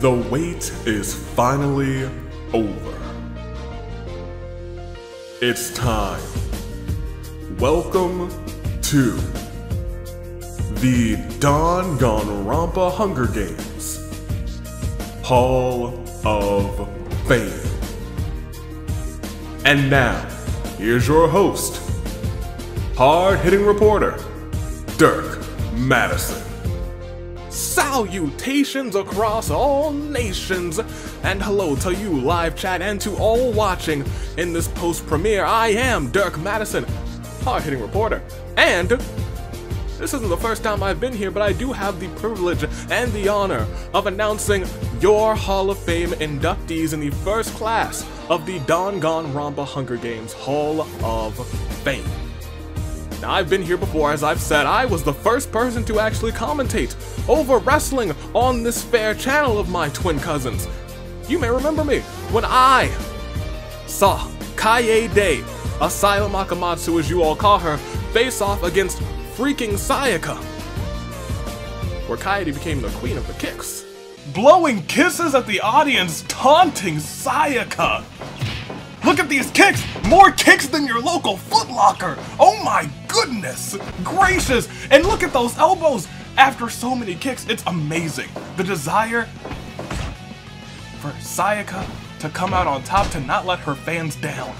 The wait is finally over. It's time. Welcome to the Danganronpa Hunger Games Hall of Fame. And now, here's your host, Hard-Hitting Reporter Dirk Madison. Salutations across all nations, and hello to you live chat and to all watching in this post-premiere. I am Dirk Madison, hard-hitting reporter, and this isn't the first time I've been here, but I do have the privilege and the honor of announcing your Hall of Fame inductees in the first class of the Danganronpa Hunger Games Hall of Fame. Now, I've been here before, as I've said. I was the first person to actually commentate over wrestling on this fair channel of my twin cousins. You may remember me when I saw Kaede, Asylum Akamatsu as you all call her, face off against freaking Sayaka, where Kaede became the queen of the kicks. Blowing kisses at the audience, taunting Sayaka. Look at these kicks! More kicks than your local Foot Locker! Oh my goodness gracious! And look at those elbows! After so many kicks, it's amazing. The desire for Sayaka to come out on top, to not let her fans down.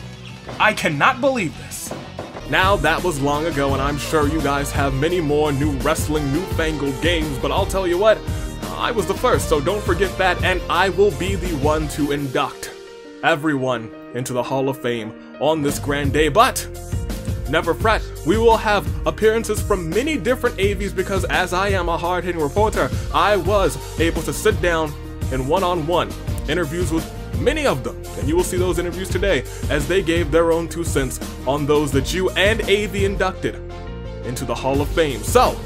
I cannot believe this. Now, that was long ago, and I'm sure you guys have many more new wrestling, newfangled games, but I'll tell you what, I was the first, so don't forget that, and I will be the one to induct everyone into the Hall of Fame on this grand day. But never fret, we will have appearances from many different Avis, because as I am a hard-hitting reporter, I was able to sit down in one-on-one interviews with many of them, and you will see those interviews today as they gave their own 2 cents on those that you and Avi inducted into the Hall of Fame. So,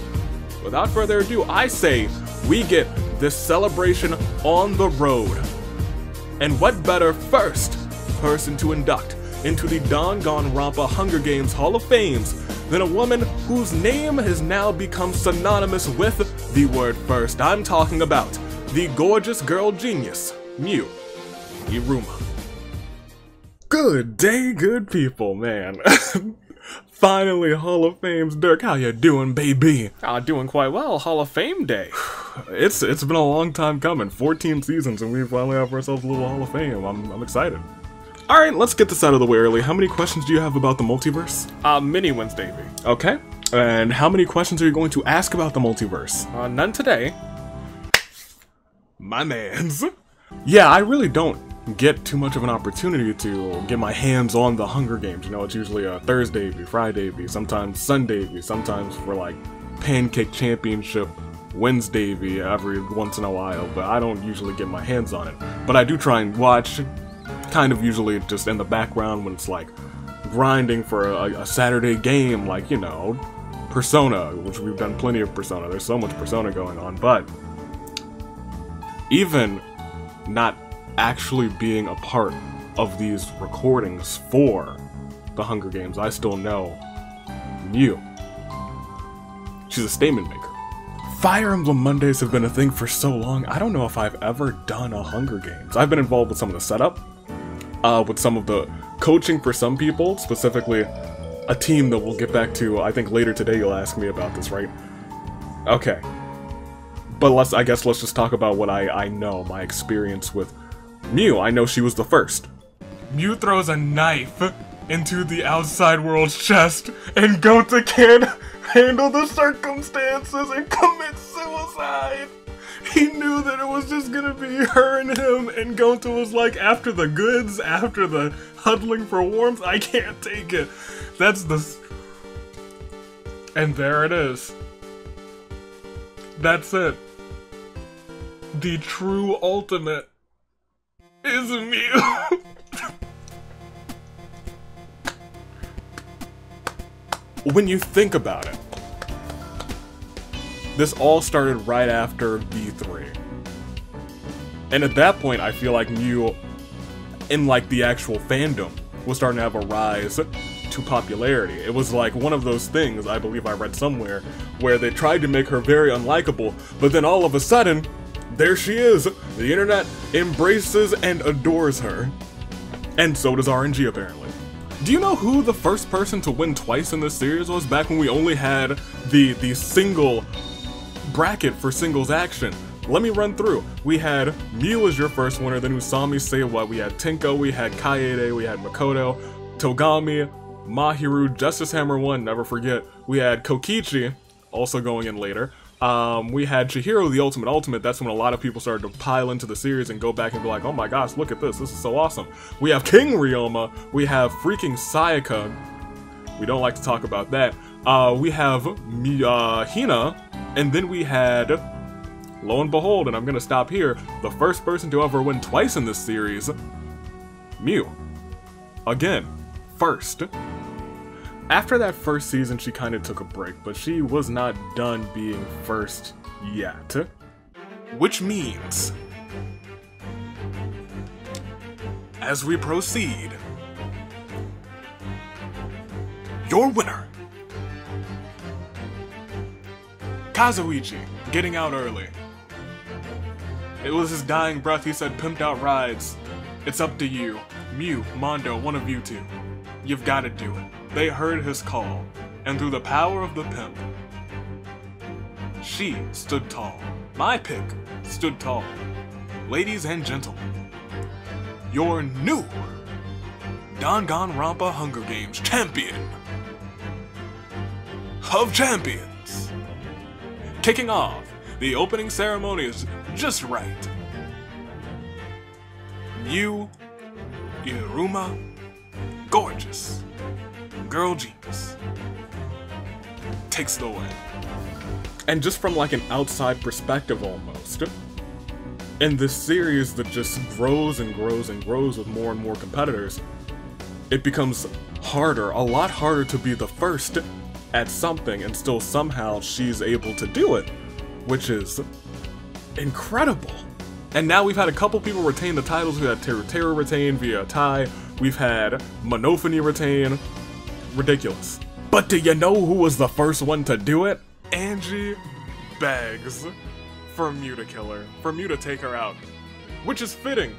without further ado, I say we get this celebration on the road. And what better first person to induct into the Danganronpa Hunger Games Hall of Fames than a woman whose name has now become synonymous with the word first. I'm talking about the gorgeous girl genius, Miu Iruma. Good day, good people, man. Finally, Hall of Fame's Dirk. How you doing, baby? Doing quite well. Hall of Fame Day. It's been a long time coming. 14 seasons, and we finally have ourselves a little Hall of Fame. I'm excited. All right, let's get this out of the way early. How many questions do you have about the multiverse? Many ones, Davey. Okay. And how many questions are you going to ask about the multiverse? None today. My mans. Yeah, I really don't get too much of an opportunity to get my hands on the Hunger Games. You know, it's usually a Thursday, Friday, sometimes Sunday, sometimes for like Pancake Championship Wednesday every once in a while, but I don't usually get my hands on it. But I do try and watch, kind of usually just in the background when it's like grinding for a Saturday game, like, you know, Persona, which we've done plenty of Persona. There's so much Persona going on, but even not actually being a part of these recordings for the Hunger Games, I still know Miu. She's a statement maker. Fire Emblem Mondays have been a thing for so long, I don't know if I've ever done a Hunger Games. I've been involved with some of the setup, with some of the coaching for some people, specifically a team that we'll get back to. I think later today you'll ask me about this, right? Okay. But I guess let's just talk about what I know, my experience with Miu. I know she was the first. Miu throws a knife into the outside world's chest, and Gota can't handle the circumstances and commits suicide. He knew that it was just gonna be her and him, and Gota was like, after the goods, after the huddling for warmth, I can't take it. That's the... And there it is. That's it. The true ultimate is Miu. When you think about it, this all started right after B3. And at that point, I feel like Miu, in like the actual fandom, was starting to have a rise to popularity. It was like one of those things, I believe I read somewhere, where they tried to make her very unlikable, but then all of a sudden, there she is. The internet embraces and adores her. And so does RNG, apparently. Do you know who the first person to win twice in this series was, back when we only had the single bracket for singles action? Let me run through. We had Mew as your first winner, then Usami Seiwa, we had Tenko, we had Kaede, we had Makoto, Togami, Mahiru, Justice Hammer 1, never forget. We had Kokichi, also going in later. We had Chihiro the Ultimate, that's when a lot of people started to pile into the series and go back and be like, oh my gosh, look at this is so awesome. We have King Ryoma, we have freaking Sayaka, we don't like to talk about that. We have Hina, and then we had, lo and behold, and I'm gonna stop here, the first person to ever win twice in this series, Mew. Again, first. After that first season, she kind of took a break, but she was not done being first yet. Which means, as we proceed, your winner, Kazuichi, getting out early. It was his dying breath, he said, pimped out rides. It's up to you. Mew, Mondo, one of you two. You've got to do it. They heard his call, and through the power of the pimp, she stood tall. My pick stood tall. Ladies and gentlemen, your new Danganronpa Hunger Games champion of champions. Kicking off, the opening ceremony is just right. Mew Iruma, gorgeous. Girl genius. Takes the win. And just from like an outside perspective almost, in this series that just grows and grows and grows with more and more competitors, it becomes harder, a lot harder to be the first at something, and still somehow she's able to do it, which is incredible. And now we've had a couple people retain the titles. We had Teru retain via a tie. We've had Monophony retain. Ridiculous. But do you know who was the first one to do it? Angie begs for Mew to kill her, for Mew to take her out. Which is fitting.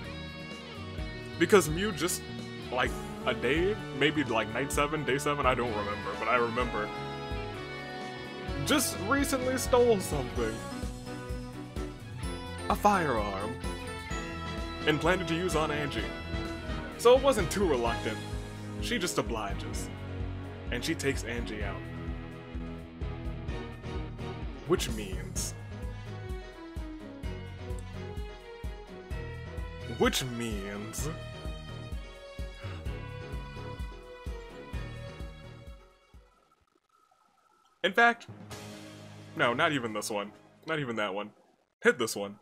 Because Mew just, like, a day, maybe like night 7, day 7, I don't remember, but I remember, just recently stole something. A firearm. And planned to use on Angie. So it wasn't too reluctant. She just obliges. And she takes Angie out. Which means... In fact... No, not even this one. Not even that one. Hit this one.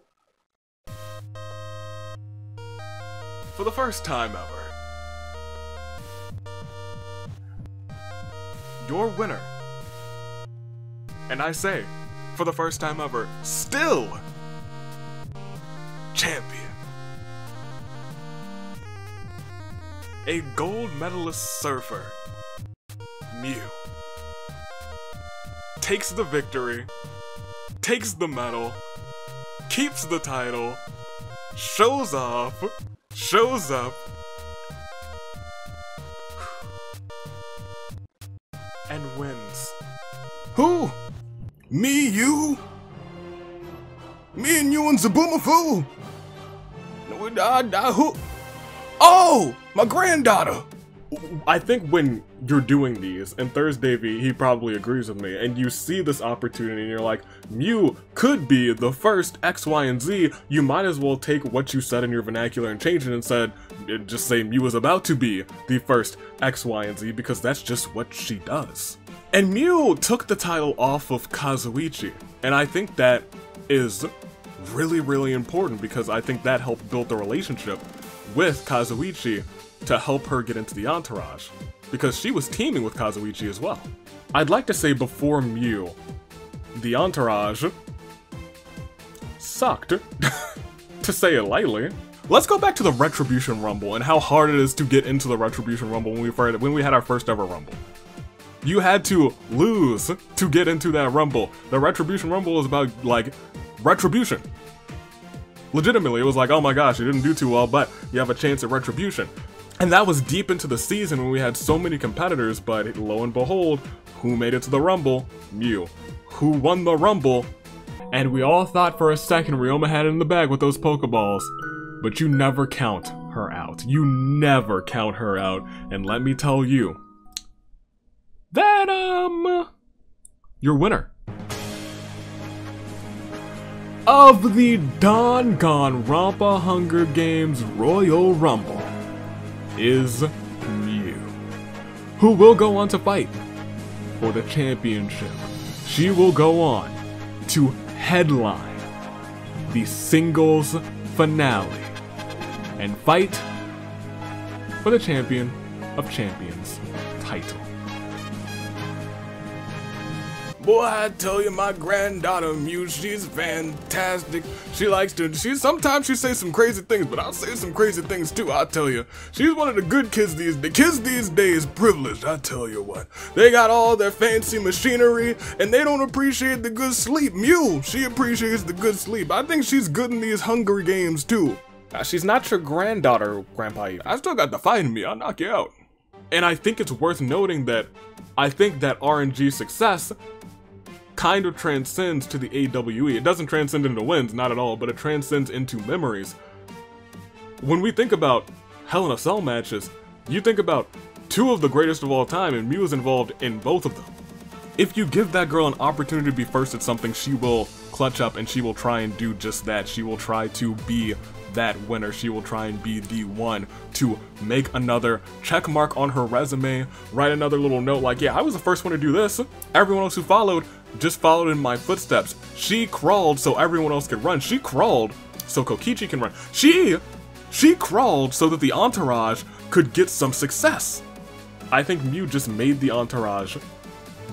For the first time ever, your winner, and I say, for the first time ever, still champion, a gold medalist surfer, Mew, takes the victory, takes the medal, keeps the title, shows off, shows up, and wins. Who? Me, you? Me and you and Zabumafu? Who? Oh, my granddaughter. I think when you're doing these, and Thursday V, he probably agrees with me, and you see this opportunity and you're like, Mew could be the first X, Y, and Z, you might as well take what you said in your vernacular and change it and said, just say Mew is about to be the first X, Y, and Z, because that's just what she does. And Mew took the title off of Kazuichi, and I think that is really, really important, because I think that helped build the relationship with Kazuichi to help her get into the entourage, because she was teaming with Kazuichi as well. I'd like to say before Mew, the entourage sucked, to say it lightly. Let's go back to the Retribution Rumble and how hard it is to get into the Retribution Rumble when we had our first ever Rumble. You had to lose to get into that Rumble. The Retribution Rumble is about, like, retribution. Legitimately, it was like, oh my gosh, you didn't do too well, but you have a chance at retribution. And that was deep into the season when we had so many competitors, but lo and behold, who made it to the Rumble? Mew. Who won the Rumble? And we all thought for a second Ryoma had it in the bag with those Pokeballs. But you never count her out. You never count her out. And let me tell you that, your winner of the Danganronpa Hunger Games Royal Rumble is Mew, who will go on to fight for the championship. She will go on to headline the singles finale and fight for the Champion of Champions title. Boy, I tell you, my granddaughter Mew, she's fantastic. Sometimes she says some crazy things, but I'll say some crazy things too, I'll tell you. She's one of the good kids these days. Kids these days, privileged, I tell you what. They got all their fancy machinery, and they don't appreciate the good sleep. Mew, she appreciates the good sleep. I think she's good in these Hunger Games too. She's not your granddaughter, Grandpa. I still got the fight in me, I'll knock you out. And I think it's worth noting that I think that RNG's success kind of transcends to the AWE. It doesn't transcend into wins, not at all, but it transcends into memories. When we think about Hell in a Cell matches, you think about two of the greatest of all time, and Mew is involved in both of them. If you give that girl an opportunity to be first at something, she will clutch up and she will try and do just that. She will try to be that winner. She will try and be the one to make another check mark on her resume, write another little note like, yeah, I was the first one to do this. Everyone else who followed just followed in my footsteps. She crawled so everyone else could run. She crawled so Kokichi can run. She crawled so that the entourage could get some success. I think Mew just made the entourage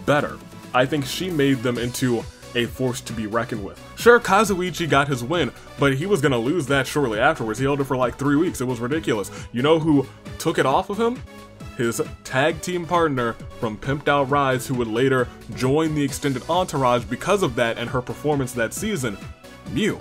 better. I think she made them into a force to be reckoned with. Sure, Kazuichi got his win, but he was gonna lose that shortly afterwards. He held it for like 3 weeks. It was ridiculous. You know who took it off of him? His tag team partner from Pimped Out Rise, who would later join the extended entourage because of that and her performance that season, Mew.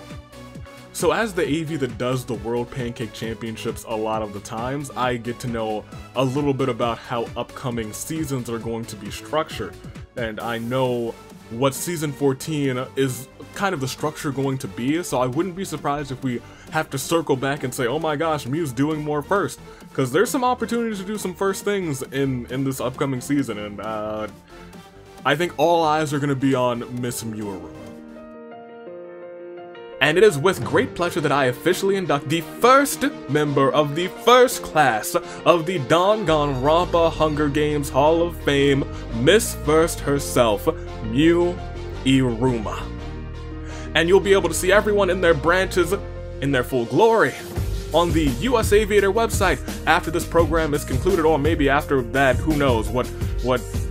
So as the AV that does the World Pancake Championships a lot of the times, I get to know a little bit about how upcoming seasons are going to be structured. And I know what season 14 is kind of the structure going to be, so I wouldn't be surprised if we have to circle back and say, oh my gosh, Mew's doing more first, because there's some opportunities to do some first things in this upcoming season, and I think all eyes are going to be on Miss Mew. And it is with great pleasure that I officially induct the first member of the first class of the Danganronpa Hunger Games Hall of Fame, Miss First herself, Mew Iruma. And you'll be able to see everyone in their branches in their full glory on the US Aviator website after this program is concluded, or maybe after that, who knows what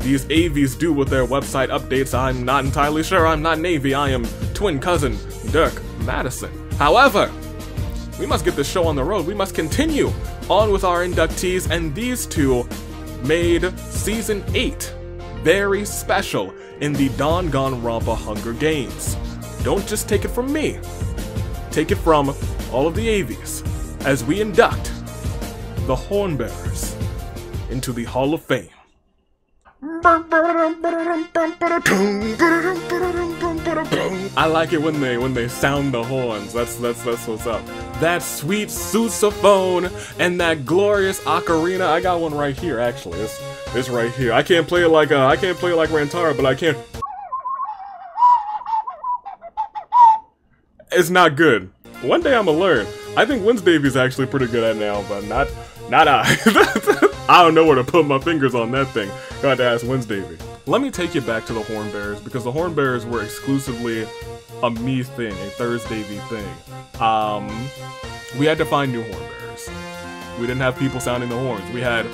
these AVs do with their website updates. I'm not entirely sure. I'm not Navy. I am twin cousin Dirk Madison. However, we must get this show on the road. We must continue on with our inductees, and these two made Season 8 very special in the Danganronpa Hunger Games. Don't just take it from me. Take it from all of the AVs as we induct the Hornbearers into the Hall of Fame. I like it when they sound the horns. That's what's up. That sweet sousaphone and that glorious ocarina. I got one right here. Actually, it's right here. I can't play it like Rantaro, but I can. It's not good. One day I'ma learn. I think Wednesday's actually pretty good at it now, but not I. I don't know where to put my fingers on that thing. Got to ask Wednesday. Let me take you back to the Hornbearers, because the Hornbearers were exclusively a me thing, a Thursday thing. We had to find new Hornbearers. We didn't have people sounding the horns. We had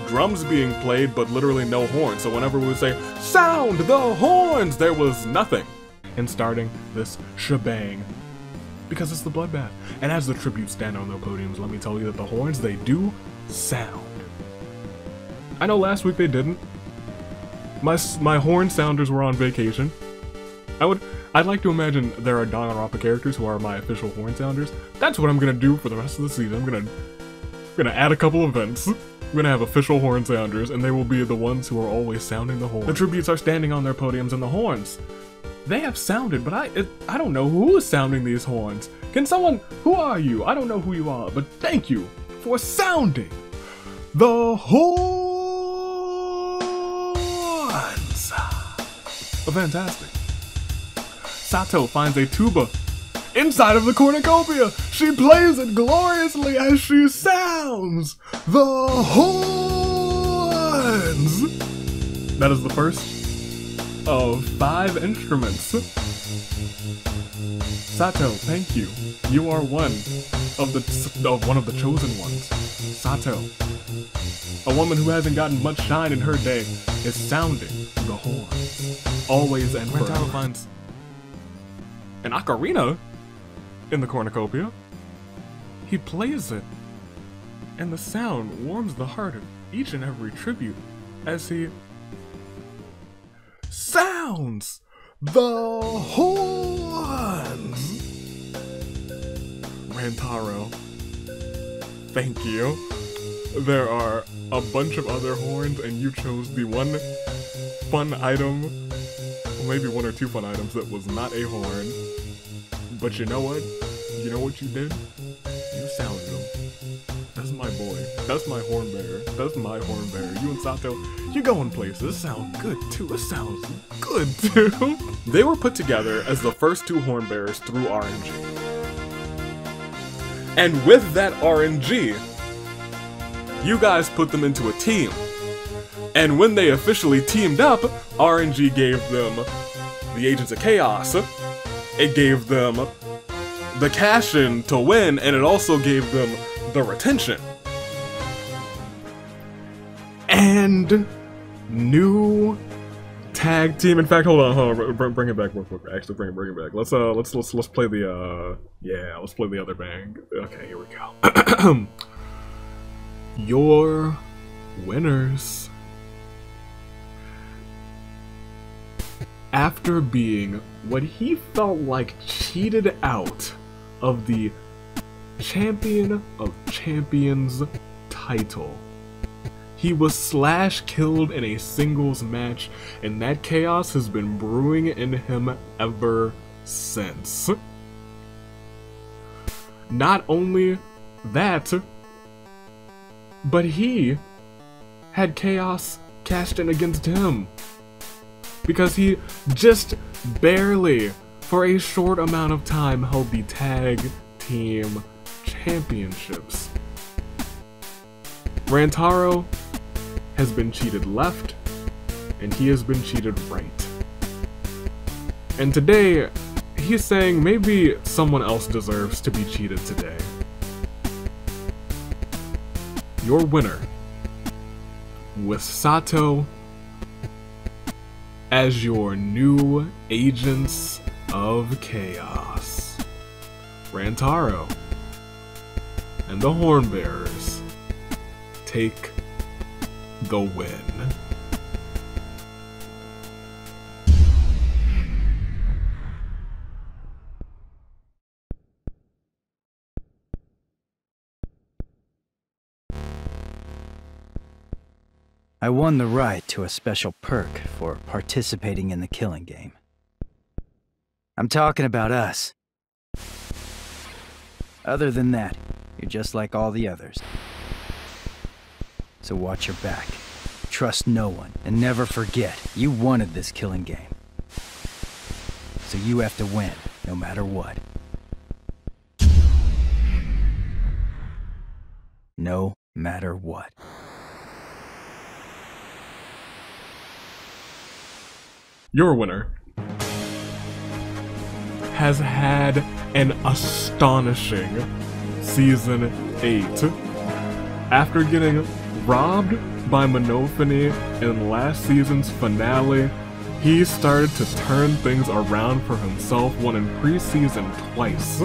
drums being played, but literally no horns. So whenever we would say, "Sound the horns," there was nothing. And starting this shebang, because it's the Bloodbath. And as the tributes stand on their podiums, let me tell you that the horns, they do sound. I know last week they didn't. My horn sounders were on vacation. I'd like to imagine there are Danganronpa characters who are my official horn sounders. That's what I'm gonna do for the rest of the season. I'm gonna add a couple events. I'm gonna have official horn sounders, and they will be the ones who are always sounding the horn. The tributes are standing on their podiums, and the horns, they have sounded, but I don't know who is sounding these horns. Can someone, who are you? I don't know who you are, but thank you for sounding the horns. Oh, fantastic. Sato finds a tuba inside of the cornucopia. She plays it gloriously as she sounds the horns. That is the first of 5 instruments. Sato, thank you. You are one of the chosen ones. Sato, a woman who hasn't gotten much shine in her day, is sounding the horns. Always and forever. Rentaro finds an ocarina in the cornucopia. He plays it, and the sound warms the heart of each and every tribute as he sounds the horns. Rantaro, thank you. There are a bunch of other horns, and you chose the one fun item, maybe 1 or 2 fun items that was not a horn. But you know what? You know what you did? You sounded them. That's my boy. That's my horn bearer. That's my horn bearer. You and Sato, you going places. It sounds good too. It sounds good too. They were put together as the first 2 horn bearers through RNG. And with that RNG, you guys put them into a team. And when they officially teamed up, RNG gave them the Agents of Chaos. It gave them the cash-in to win, and it also gave them the retention. And new tag team. In fact, hold on, bring it back real quick. Actually, bring it back. Let's play the let's play the other bang. Okay, here we go. Your winners. After being what he felt like cheated out of the Champion of Champions title, he was killed in a singles match, and that chaos has been brewing in him ever since. Not only that, but he had chaos cashed in against him, because he just barely, for a short amount of time, held the tag team championships. Rantaro has been cheated left, and he has been cheated right. And today, he's saying maybe someone else deserves to be cheated today. Your winner, with Sato as your new Agents of Chaos, Rantaro and the Hornbearers take the win. I won the right to a special perk for participating in the killing game. I'm talking about us. Other than that, you're just like all the others. So watch your back. Trust no one, and never forget, you wanted this killing game. So you have to win, no matter what. No matter what. Your winner has had an astonishing Season 8. After getting robbed by Monophony in last season's finale, he started to turn things around for himself, won in pre-season twice,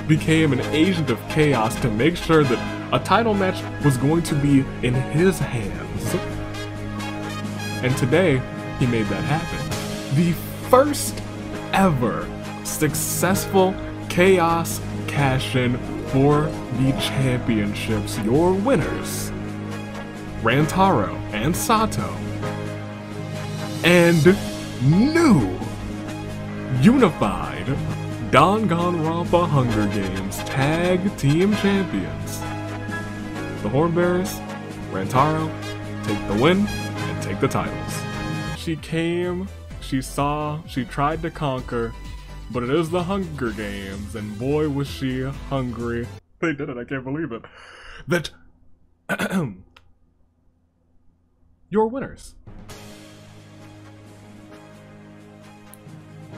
became an Agent of Chaos to make sure that a title match was going to be in his hands. And today, he made that happen. The first ever successful Chaos cash-in for the championships. Your winners, Rantaro and Sato, and new unified Danganronpa Hunger Games Tag Team Champions. The Hornbearers, Rantaro, take the win and take the titles. She came, she saw, she tried to conquer, but it is the Hunger Games, and boy was she hungry. They did it, I can't believe it. That your winners.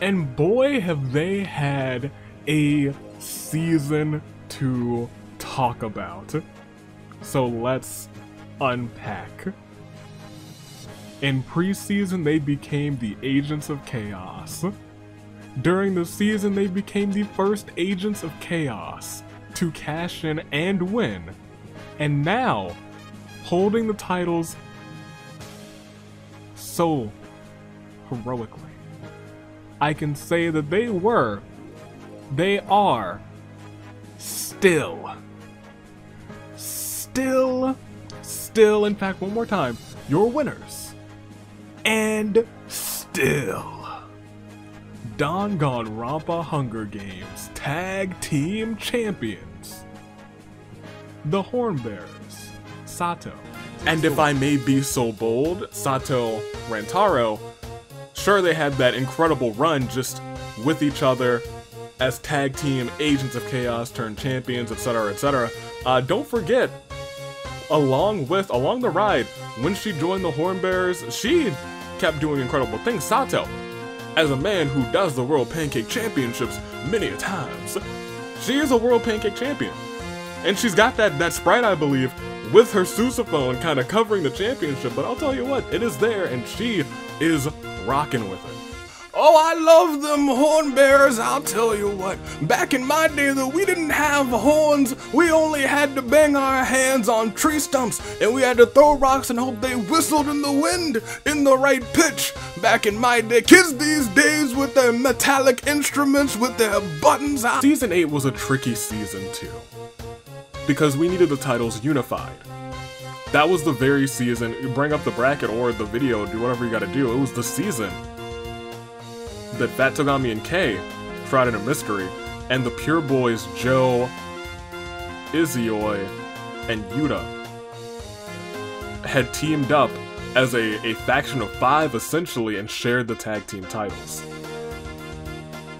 And boy have they had a season to talk about. So let's unpack. In preseason, they became the Agents of Chaos. During the season, they became the first Agents of Chaos to cash in and win. And now, holding the titles so heroically, I can say that they are still, in fact, one more time, your winners, and still, Danganronpa Hunger Games Tag Team Champions, the Hornbearers, Sato. And if I may be so bold, Sato, Rantaro, sure, they had that incredible run just with each other as tag team Agents of Chaos turned champions, etc., etc. Don't forget, along the ride, when she joined the Hornbearers, she kept doing incredible things. Sato, as a man who does the World Pancake Championships many a times, she is a World Pancake Champion. And she's got that sprite, I believe, with her sousaphone kind of covering the championship, but I'll tell you what, it is there, and she is rocking with it. Oh, I love them horn bearers, I'll tell you what. Back in my day, though, we didn't have horns. We only had to bang our hands on tree stumps, and we had to throw rocks and hope they whistled in the wind in the right pitch. Back in my day, kids these days with their metallic instruments with their buttons out. Season 8 was a tricky season, too, because we needed the titles unified. That was the very season, you bring up the bracket or the video, do whatever you gotta do, it was the season that Fat Togami and Kei tried in a mystery, and the Pure Boys Joe, Izioi, and Yuta had teamed up as a faction of 5 essentially and shared the tag team titles,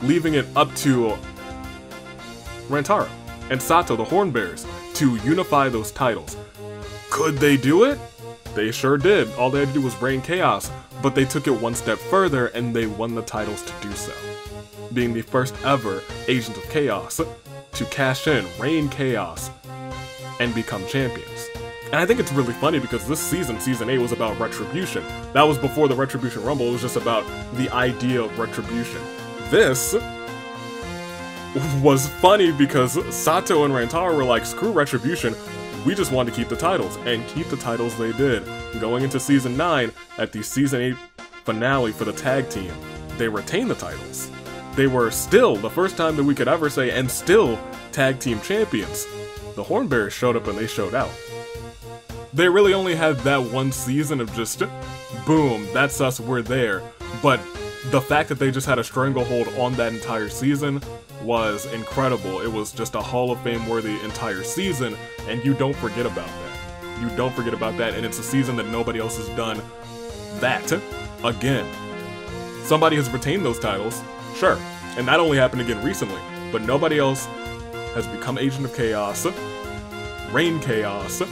leaving it up to Rantaro and Sato, the Hornbearers, to unify those titles. Could they do it? They sure did. All they had to do was reign chaos, but they took it one step further and they won the titles to do so, being the first ever Agent of Chaos to cash in, reign chaos, and become champions. And I think it's really funny because this season, Season 8, was about Retribution. That was before the Retribution Rumble, it was just about the idea of Retribution. This was funny because Sato and Rantaro were like, screw Retribution, we just wanted to keep the titles, and keep the titles they did. Going into Season 9, at the Season 8 finale for the tag team, they retained the titles. They were still, the first time that we could ever say, and still, tag team champions. The Hornbearers showed up and they showed out. They really only had that one season of just, boom, that's us, we're there. But the fact that they just had a stranglehold on that entire season was incredible. It was just a Hall of Fame worthy entire season, and you don't forget about that. You don't forget about that, and it's a season that nobody else has done that again. Somebody has retained those titles, sure, and that only happened again recently, but nobody else has become Agent of Chaos, reigned chaos,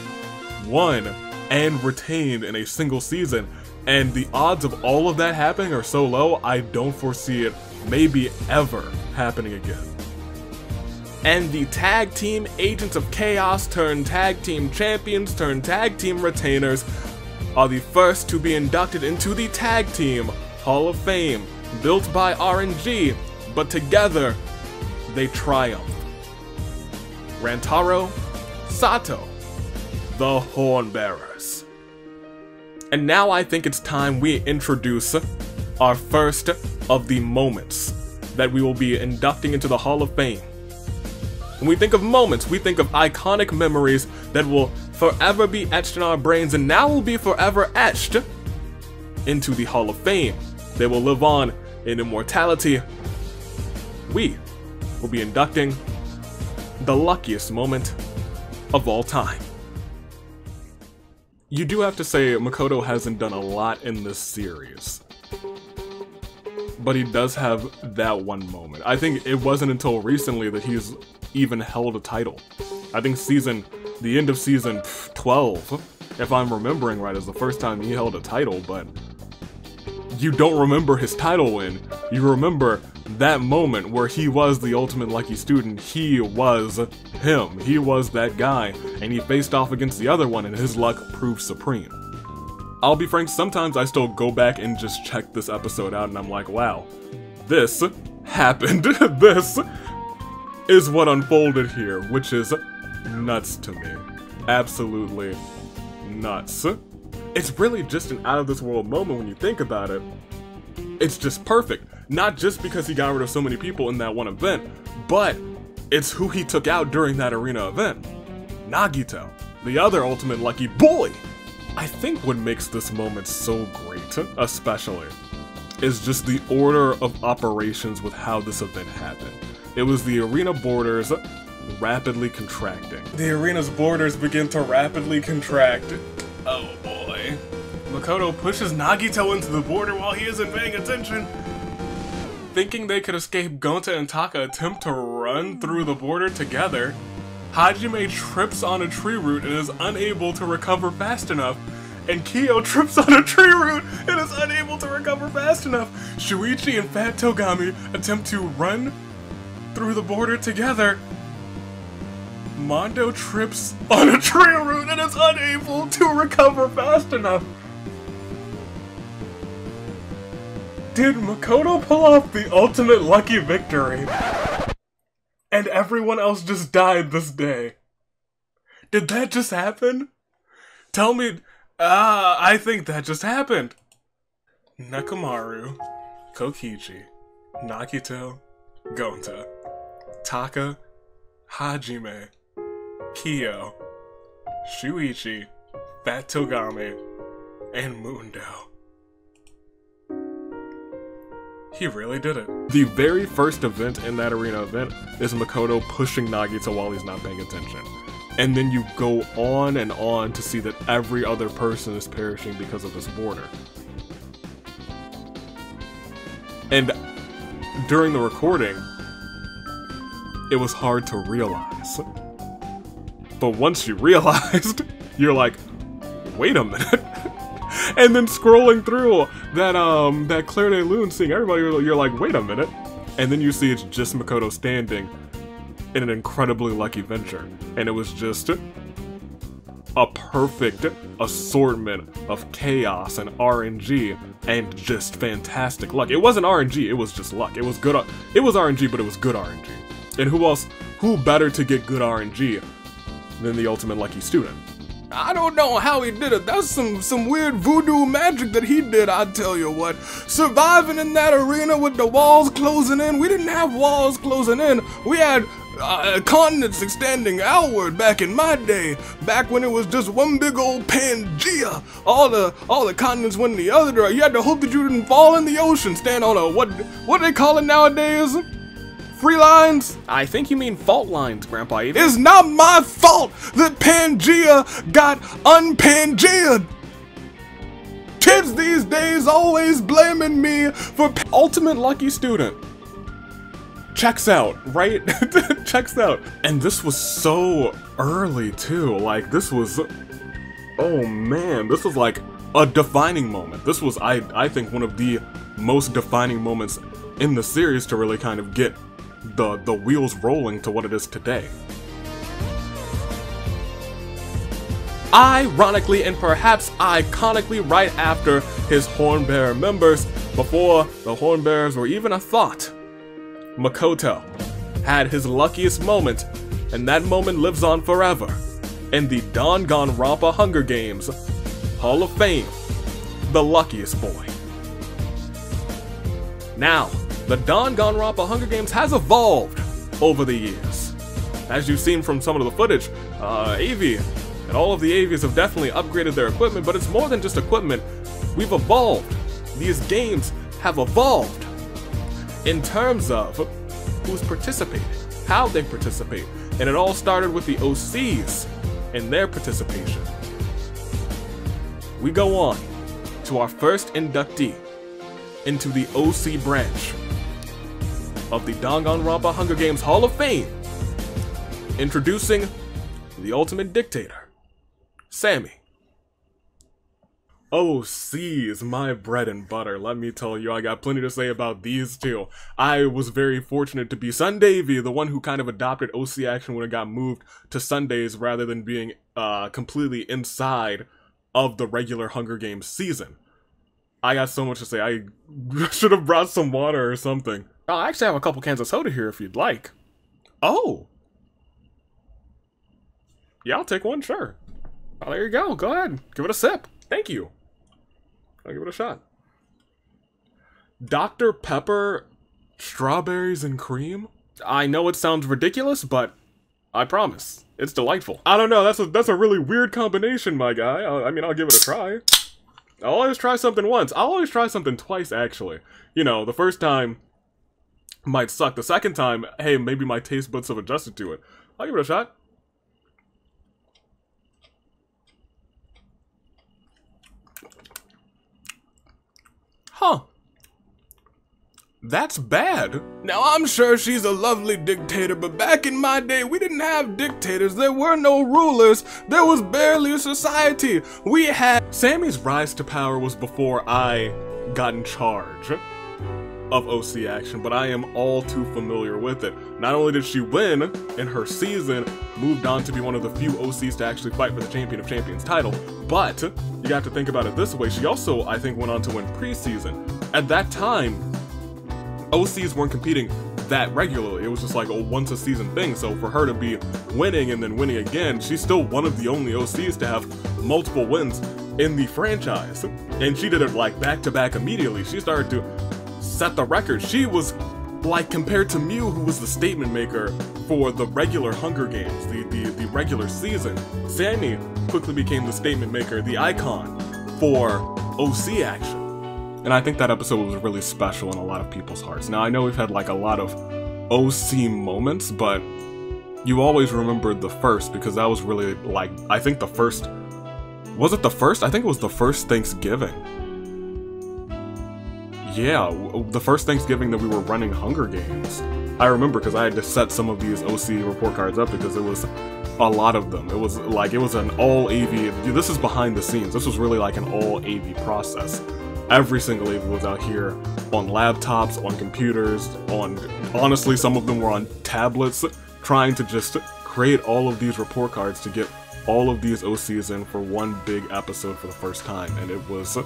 won, and retained in a single season. And the odds of all of that happening are so low, I don't foresee it maybe ever happening again. And the tag team Agents of Chaos turned tag team champions turned tag team retainers are the first to be inducted into the Tag Team Hall of Fame, built by RNG, but together they triumph. Rantaro, Sato, the Hornbearers. And now I think it's time we introduce our first of the moments that we will be inducting into the Hall of Fame. When we think of moments, we think of iconic memories that will forever be etched in our brains and now will be forever etched into the Hall of Fame. They will live on in immortality. We will be inducting the luckiest moment of all time. You do have to say Makoto hasn't done a lot in this series, but he does have that one moment. I think it wasn't until recently that he's even held a title. I think the end of season 12, if I'm remembering right, is the first time he held a title, but you don't remember his title win. You remember that moment where he was the ultimate lucky student. He was him. He was that guy, and he faced off against the other one, and his luck proved supreme. I'll be frank, sometimes I still go back and just check this episode out, and I'm like, wow, this happened. This is what unfolded here, which is nuts to me. Absolutely nuts. It's really just an out-of-this-world moment when you think about it. It's just perfect. Not just because he got rid of so many people in that one event, but it's who he took out during that arena event. Nagito, the other ultimate lucky boy. I think what makes this moment so great, especially, is just the order of operations with how this event happened. It was the arena borders rapidly contracting. The arena's borders begin to rapidly contract. Oh boy. Makoto pushes Nagito into the border while he isn't paying attention. Thinking they could escape, Gonta and Taka attempt to run through the border together. Hajime trips on a tree root and is unable to recover fast enough. And Kyo trips on a tree root and is unable to recover fast enough. Shuichi and Fat Togami attempt to run through the border together. Mondo trips on a tree root and is unable to recover fast enough. Did Makoto pull off the ultimate lucky victory? And everyone else just died this day. Did that just happen? Tell me. I think that just happened. Nekomaru, Kokichi, Nagito, Gonta, Taka, Hajime, Kyo, Shuichi, Fat Togami, and Mundo. He really did it. The very first event in that arena event is Makoto pushing Nagito while he's not paying attention. And then you go on and on to see that every other person is perishing because of this border. And during the recording, it was hard to realize. But once you realized, you're like, wait a minute. And then scrolling through that Claire de Lune, seeing everybody, you're like, wait a minute. And then you see it's just Makoto standing in an incredibly lucky venture. And it was just a perfect assortment of chaos and RNG and just fantastic luck. It wasn't RNG, it was just luck. It was good. It was RNG, but it was good RNG. And who better to get good RNG than the ultimate lucky student? I don't know how he did it. That's some weird voodoo magic that he did, I tell you what. Surviving in that arena with the walls closing in. We didn't have walls closing in. We had continents extending outward back in my day. Back when it was just one big old Pangea. All the continents went in the other direction. You had to hope that you didn't fall in the ocean. Stand on a, what do they call it nowadays? Free lines? I think you mean fault lines, Grandpa Avis. It's not my fault that Pangea got unpangea'd. Kids these days always blaming me for ultimate lucky student. Checks out, right? Checks out. And this was so early too. Like this was, oh man, this was like a defining moment. This was, I think, one of the most defining moments in the series to really kind of get the wheels rolling to what it is today. Ironically and perhaps iconically, right after his Hornbearer members, before the Hornbearers were even a thought, Makoto had his luckiest moment, and that moment lives on forever in the Danganronpa Hunger Games Hall of Fame, the luckiest boy. Now, the Danganronpa Hunger Games has evolved over the years. As you've seen from some of the footage, Avis and all of the Avis have definitely upgraded their equipment, but it's more than just equipment. We've evolved. These games have evolved in terms of who's participating, how they participate, and it all started with the OCs and their participation. We go on to our first inductee into the OC branch of the Danganronpa Hunger Games Hall of Fame, introducing the ultimate dictator, Sammy. OC is my bread and butter. Let me tell you, I got plenty to say about these two. I was very fortunate to be Sundavy, the one who kind of adopted OC action when it got moved to Sundays rather than being completely inside of the regular Hunger Games season. I got so much to say. I should have brought some water or something. I actually have a couple cans of soda here if you'd like. Oh. Yeah, I'll take one, sure. Oh, there you go. Go ahead. Give it a sip. Thank you. I'll give it a shot. Dr. Pepper, strawberries and cream? I know it sounds ridiculous, but I promise, it's delightful. I don't know, that's a really weird combination, my guy. I mean, I'll give it a try. I'll always try something once. I'll always try something twice, actually. You know, the first time might suck. The second time, hey, maybe my taste buds have adjusted to it. I'll give it a shot. Huh. That's bad. Now, I'm sure she's a lovely dictator, but back in my day, we didn't have dictators. There were no rulers. There was barely a society. We had... Sammy's rise to power was before I got in charge of OC action, but I am all too familiar with it. Not only did she win in her season, moved on to be one of the few OCs to actually fight for the Champion of Champions title, but you got to think about it this way. She also, I think, went on to win preseason. At that time, OCs weren't competing that regularly. It was just like a once a season thing. So for her to be winning and then winning again, she's still one of the only OCs to have multiple wins in the franchise. And she did it like back to back immediately. She started to set the record. She was like, compared to Mew, who was the statement maker for the regular Hunger Games, the regular season, Sammy quickly became the statement maker, the icon for OC action. And I think that episode was really special in a lot of people's hearts. Now, I know we've had like a lot of OC moments, but you always remembered the first because that was really like, I think the first, was it the first? I think it was the first Thanksgiving. Yeah, the first Thanksgiving that we were running Hunger Games. I remember because I had to set some of these OC report cards up because it was a lot of them. It was like, it was an all AV, this is behind the scenes. This was really like an all AV process. Every single AV was out here on laptops, on computers, honestly, some of them were on tablets, trying to just create all of these report cards to get all of these OCs in for one big episode for the first time, and it was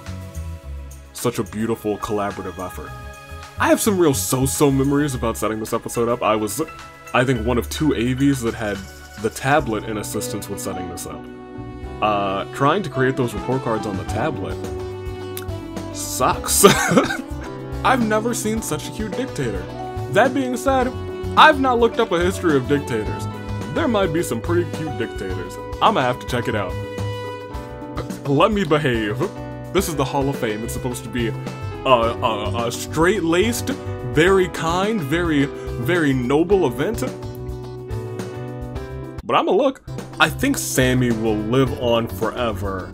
such a beautiful collaborative effort. I have some real so-so memories about setting this episode up. I was, I think, one of two AVs that had the tablet in assistance with setting this up. Trying to create those report cards on the tablet sucks. I've never seen such a cute dictator. That being said, I've not looked up a history of dictators. There might be some pretty cute dictators. I'm gonna have to check it out. Let me behave. This is the Hall of Fame. It's supposed to be a straight-laced, very kind, very noble event. But I'ma look. I think Sammy will live on forever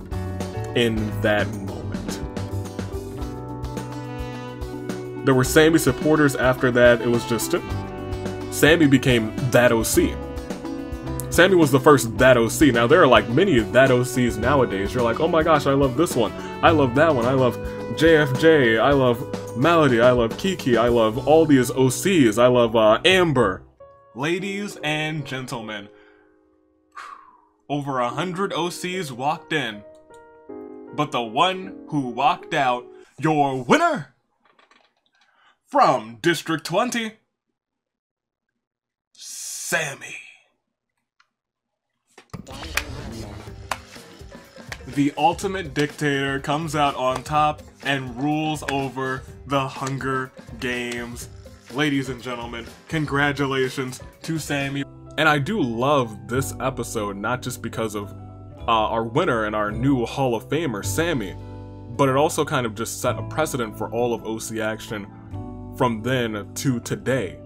in that moment. There were Sammy supporters after that. It was just, Sammy became that OC. Sammy was the first that OC. Now there are like many that OCs nowadays. You're like, oh my gosh, I love this one. I love that one. I love JFJ. I love Melody. I love Kiki. I love all these OCs. I love Amber. Ladies and gentlemen, over 100 OCs walked in, but the one who walked out, your winner from District 20, Sammy. the ultimate dictator comes out on top and rules over the Hunger Games. Ladies and gentlemen, congratulations to Sammy. And I do love this episode, not just because of our winner and our new Hall of Famer, Sammy, but it also kind of just set a precedent for all of OC action from then to today.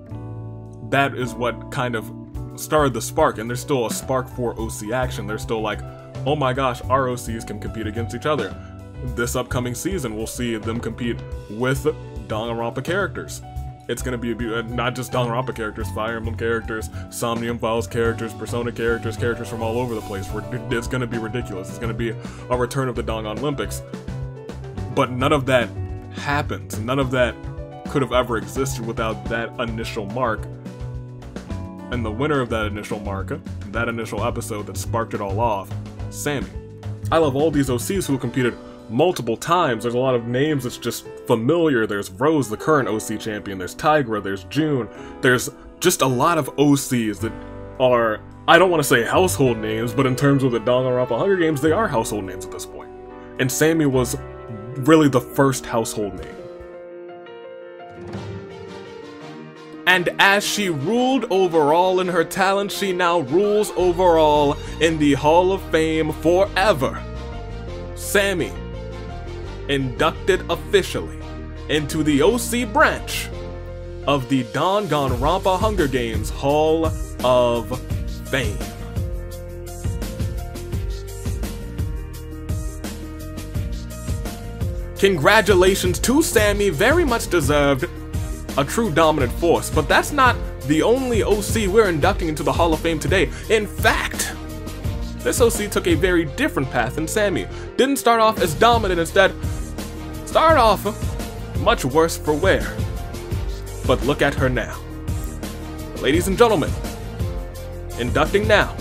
That is what kind of started the spark, and there's still a spark for OC action. They're still like, oh my gosh, our OCs can compete against each other. This upcoming season, we'll see them compete with Danganronpa characters. It's gonna be not just Danganronpa characters, Fire Emblem characters, Somnium Files characters, Persona characters, characters from all over the place. It's gonna be ridiculous. It's gonna be a return of the Dangan Olympics. But none of that happens. None of that could have ever existed without that initial mark. And the winner of that initial mark, that initial episode that sparked it all off, Sammy. I love all these OCs who competed multiple times. There's a lot of names that's just familiar. There's Rose, the current OC champion. There's Tigra. There's June. There's just a lot of OCs that are, I don't want to say household names, but in terms of the Danganronpa Hunger Games, they are household names at this point. And Sammy was really the first household name. And as she ruled overall in her talent, she now rules overall in the Hall of Fame forever. Sammy, inducted officially into the OC branch of the Danganronpa Hunger Games Hall of Fame. Congratulations to Sammy, very much deserved. A true dominant force, but that's not the only OC we're inducting into the Hall of Fame today. In fact, this OC took a very different path than Sammy. Didn't start off as dominant, instead started off much worse for wear. But look at her now. Ladies and gentlemen, inducting now,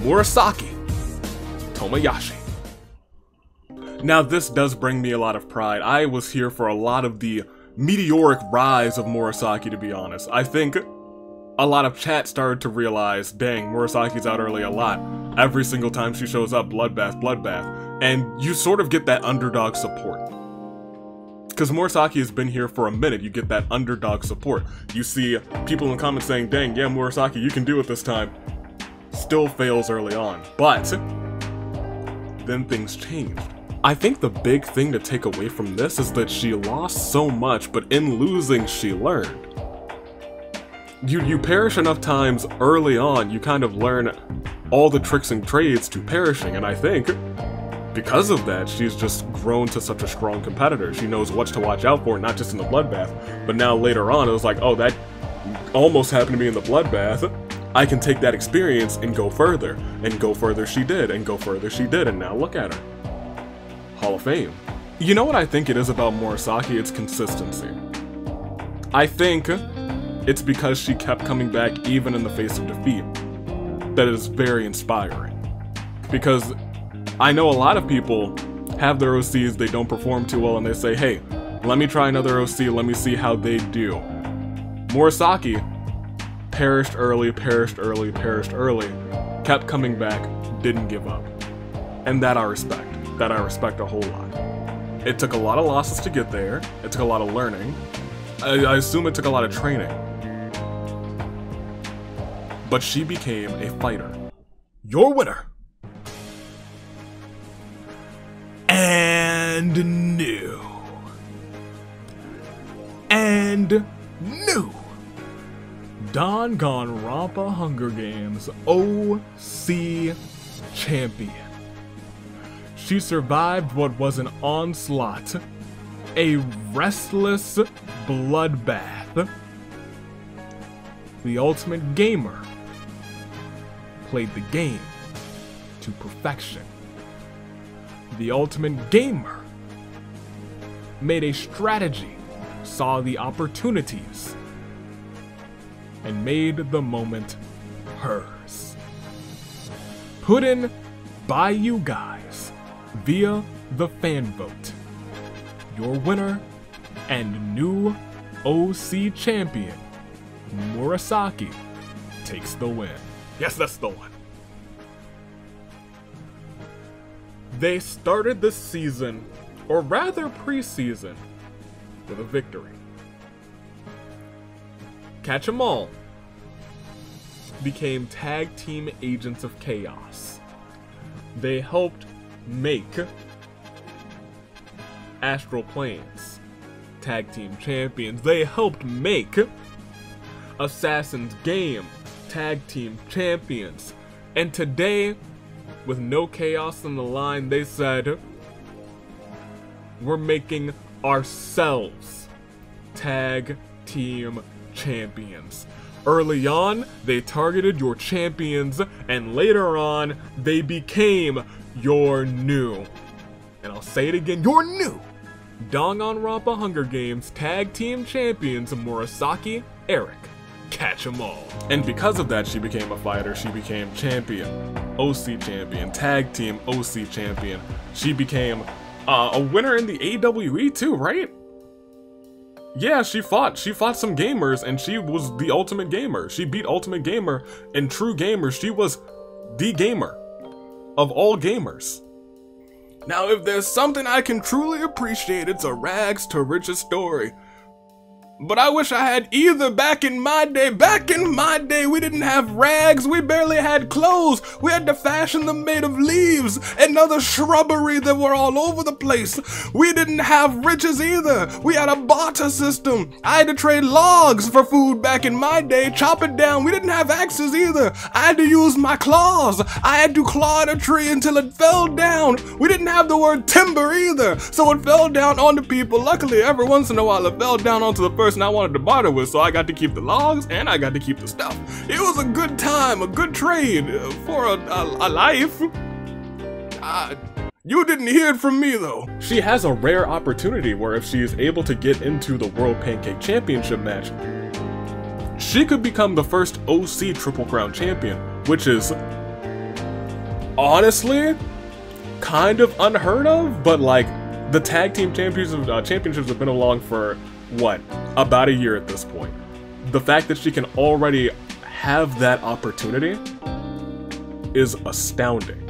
Murasaki Tomoyashi. Now this does bring me a lot of pride. I was here for a lot of the meteoric rise of Murasaki, to be honest. I think a lot of chat started to realize, dang, Murasaki's out early a lot. Every single time she shows up, bloodbath, bloodbath. And you sort of get that underdog support. Because Murasaki has been here for a minute, you get that underdog support. You see people in the comments saying, dang, yeah, Murasaki, you can do it this time. Still fails early on. But then things changed. I think the big thing to take away from this is that she lost so much, but in losing, she learned. You perish enough times early on, you kind of learn all the tricks and trades to perishing, and I think because of that, she's just grown to such a strong competitor. She knows what to watch out for, not just in the bloodbath, but now later on, it was like, oh, that almost happened to me in the bloodbath. I can take that experience and go further she did, and go further she did, and now look at her. Hall of Fame. You know what I think it is about Murasaki? It's consistency. I think it's because she kept coming back even in the face of defeat that is very inspiring. Because I know a lot of people have their OCs, they don't perform too well, and they say, hey, let me try another OC, let me see how they do. Murasaki perished early, kept coming back, didn't give up. And that I respect. That I respect a whole lot. It took a lot of losses to get there. It took a lot of learning. I assume it took a lot of training. But she became a fighter. Your winner. And new. Danganronpa Hunger Games OC champion. She survived what was an onslaught, a restless bloodbath. The ultimate gamer played the game to perfection. The ultimate gamer made a strategy, saw the opportunities, and made the moment hers. Put in by you guys via the fan vote. Your winner and new OC champion, Murasaki, takes the win. Yes, that's the one. They started the season, or rather preseason, with a victory. Catch 'em All became Tag Team Agents of Chaos. They helped make Astral Planes Tag Team Champions. They helped make Assassin's Game Tag Team Champions. And today, with no chaos on the line, they said, we're making ourselves Tag Team Champions. Early on, they targeted your champions, and later on, they became your new, and I'll say it again, your new Danganronpa Hunger Games Tag Team Champions Murasaki, Eric. Catch 'em all. And because of that, she became a fighter. She became champion, OC champion, tag team OC champion. She became a winner in the AWE too, right? Yeah, she fought some gamers, and she was the ultimate gamer. She beat Ultimate Gamer and True Gamers. She was the gamer of all gamers. Now, if there's something I can truly appreciate, it's a rags to riches story. But I wish I had either back in my day. Back in my day, we didn't have rags. We barely had clothes. We had to fashion them made of leaves and other shrubbery that were all over the place. We didn't have riches either. We had a barter system. I had to trade logs for food back in my day, chop it down. We didn't have axes either. I had to use my claws. I had to claw at a tree until it fell down. We didn't have the word timber either, so it fell down onto people. Luckily, every once in a while, it fell down onto the person I wanted to barter with, so I got to keep the logs and I got to keep the stuff. It was a good time, a good trade for a life. You didn't hear it from me though. She has a rare opportunity where if she is able to get into the World Pancake Championship match, she could become the first OC Triple Crown champion, which is honestly kind of unheard of, but like the tag team championships have been along for what, about a year at this point. The fact that she can already have that opportunity is astounding.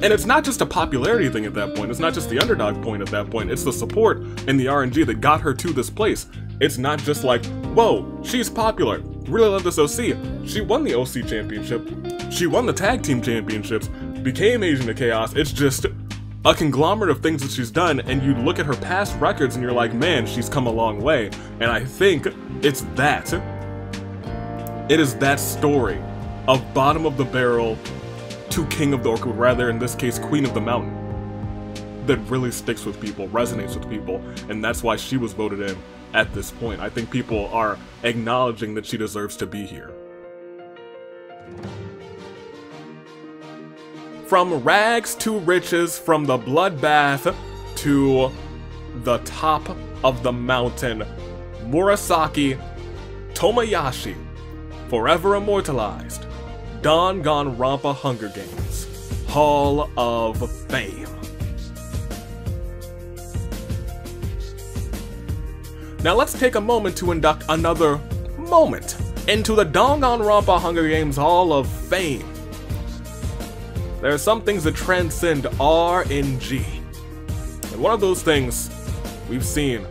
And it's not just a popularity thing at that point, it's not just the underdog point at that point, it's the support and the RNG that got her to this place. It's not just like, whoa, she's popular, really love this OC. She won the OC championship, she won the tag team championships, became Agent of Chaos. It's just a conglomerate of things that she's done, and you look at her past records and you're like, man, she's come a long way. And I think it's that. It is that story of bottom of the barrel to king of the, or rather in this case, queen of the mountain, that really sticks with people, resonates with people, and that's why she was voted in at this point. I think people are acknowledging that she deserves to be here. From rags to riches, from the bloodbath to the top of the mountain, Murasaki Tomoyashi, forever immortalized, Danganronpa Hunger Games, Hall of Fame. Now let's take a moment to induct another moment into the Danganronpa Hunger Games Hall of Fame. There are some things that transcend RNG. And one of those things we've seen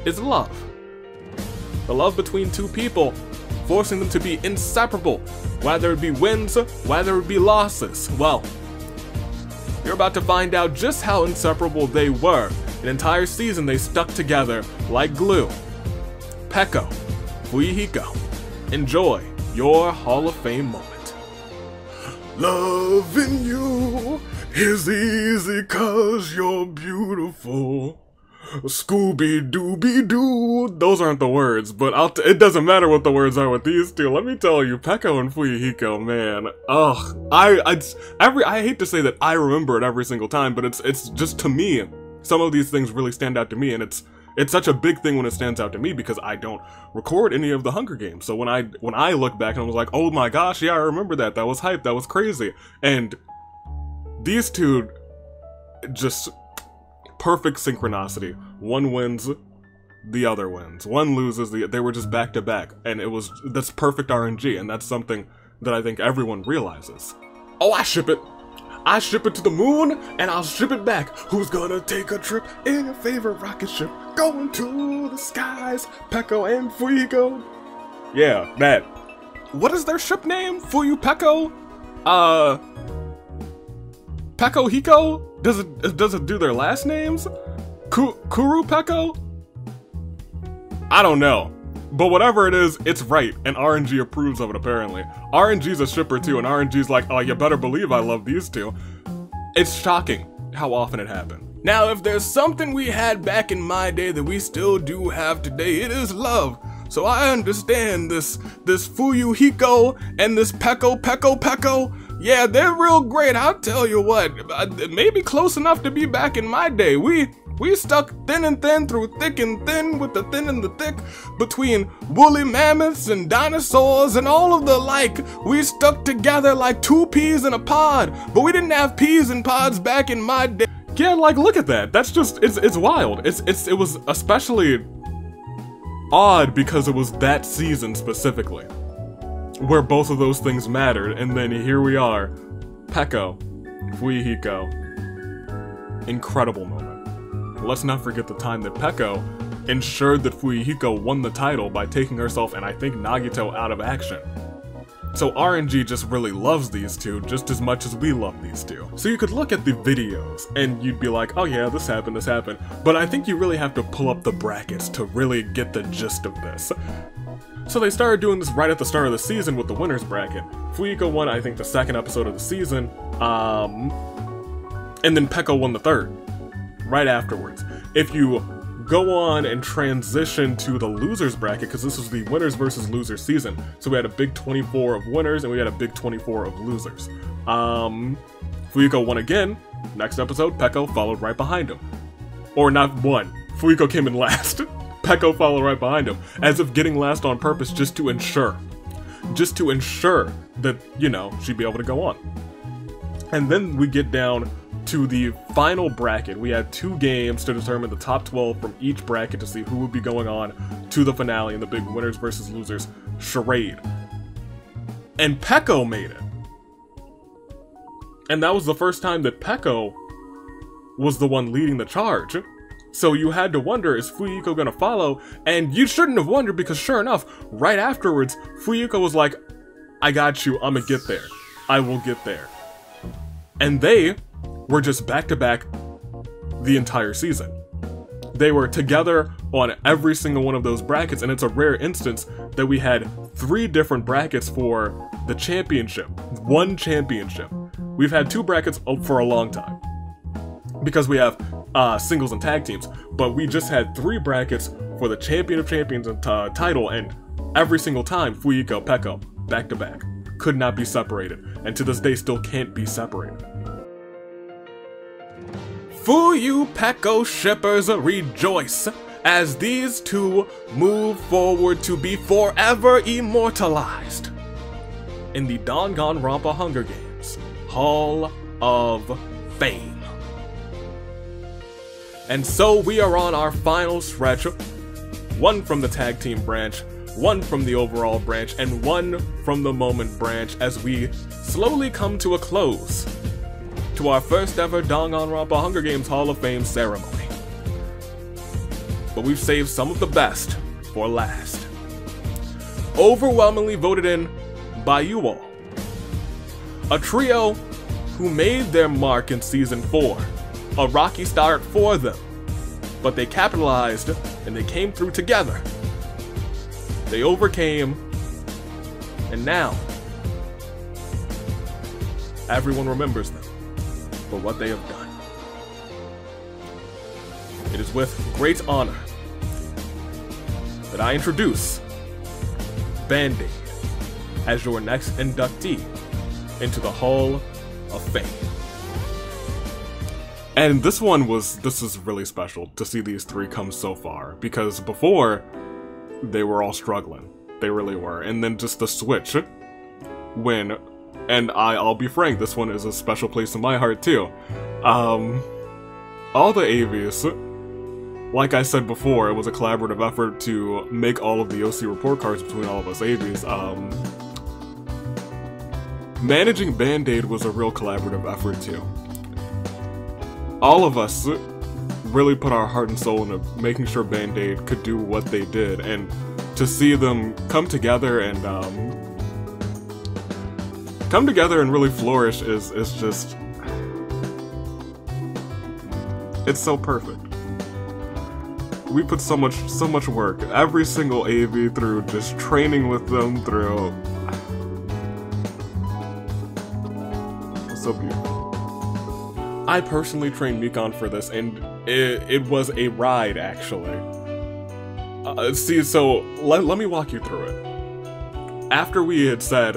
is love. The love between two people, forcing them to be inseparable, whether it be wins, whether it be losses. Well, you're about to find out just how inseparable they were. An entire season they stuck together like glue. Peko, Fuyuhiko, enjoy your Hall of Fame moment. Loving you is easy 'cause you're beautiful. Scooby-Dooby-Doo. Those aren't the words, but it doesn't matter what the words are with these two. Let me tell you, Peko and Fuyuhiko, man. Ugh. I hate to say that I remember it every single time, but it's just, to me, some of these things really stand out to me, and it's such a big thing when it stands out to me because I don't record any of the Hunger Games. So when I look back and I was like, oh my gosh, yeah, I remember that. That was hype. That was crazy. And these two, just perfect synchronicity. One wins, the other wins. One loses, they were just back to back. And that's perfect RNG. And that's something that I think everyone realizes. Oh, I ship it. I ship it to the moon, and I'll ship it back. Who's gonna take a trip in your favorite rocket ship? Going to the skies, Peko and Fuyuhiko. Yeah, that. What is their ship name? Peko? Peko Hiko? Does it do their last names? Kuru Peko? I don't know. But whatever it is, it's right, and RNG approves of it apparently. RNG's a shipper too, and RNG's like, oh, you better believe I love these two. It's shocking how often it happened. Now, if there's something we had back in my day that we still do have today, it is love. So I understand this Fuyuhiko and this Peko. Yeah, they're real great, I'll tell you what. Maybe close enough to be back in my day. We stuck thin and thin through thick and thin with the thin and the thick between woolly mammoths and dinosaurs and all of the like. We stuck together like two peas in a pod, but we didn't have peas in pods back in my day. Yeah, like look at that. That's just, it's wild. It was especially odd because it was that season specifically where both of those things mattered, and then here we are. Peko, Fuyuhiko. Incredible moment. Let's not forget the time that Peko ensured that Fuyuhiko won the title by taking herself and I think Nagito out of action. So RNG just really loves these two just as much as we love these two. So you could look at the videos and you'd be like, oh yeah, this happened, but I think you really have to pull up the brackets to really get the gist of this. So they started doing this right at the start of the season with the winners bracket. Fuyuhiko won, I think, the second episode of the season, and then Peko won the third. Right afterwards. If you go on and transition to the losers bracket, because this was the winners versus losers season, so we had a big 24 of winners and we had a big 24 of losers. Fuyuhiko won again. Next episode, Peko followed right behind him. Or not won. Fuyuhiko came in last. Peko followed right behind him, as if getting last on purpose just to ensure that, you know, she'd be able to go on. And then we get down to the final bracket. We had 2 games to determine the top 12 from each bracket to see who would be going on to the finale in the big winners versus losers charade. And Peko made it. And that was the first time that Peko was the one leading the charge. So you had to wonder, is Fuyuhiko gonna follow? And you shouldn't have wondered, because sure enough, right afterwards, Fuyuhiko was like, I got you, I'ma get there. I will get there. And they were just back-to-back the entire season. They were together on every single one of those brackets, and it's a rare instance that we had 3 different brackets for the championship. 1 championship. We've had 2 brackets for a long time, because we have singles and tag teams, but we just had 3 brackets for the champion of champions title, and every single time, Fuyuhiko, Peko, back-to-back. Could not be separated, and to this day still can't be separated. Peko shippers rejoice as these two move forward to be forever immortalized in the Danganronpa Hunger Games Hall of Fame. And so we are on our final stretch, 1 from the tag team branch, 1 from the overall branch, and 1 from the moment branch, as we slowly come to a close to our first ever Danganronpa Hunger Games Hall of Fame ceremony. But we've saved some of the best for last. Overwhelmingly voted in by you all. A trio who made their mark in Season 4. A rocky start for them. But they capitalized and they came through together. They overcame, and now everyone remembers them for what they have done. It is with great honor that I introduce Band-Aid as your next inductee into the Hall of Fame. And this is really special to see these 3 come so far, because before, they were all struggling. They really were. And then just the switch, and I'll be frank, this one is a special place in my heart too. All the Avis, like I said before, it was a collaborative effort to make all of the OC report cards between all of us Avis. managing Band-Aid was a real collaborative effort too. All of us really put our heart and soul into making sure Band-Aid could do what they did, and to see them come together and really flourish is just, it's so perfect. We put so much work, every single AV, through just training with them, through, it's so beautiful. I personally trained Mikon for this, and it was a ride, actually. See, so let me walk you through it. After we had said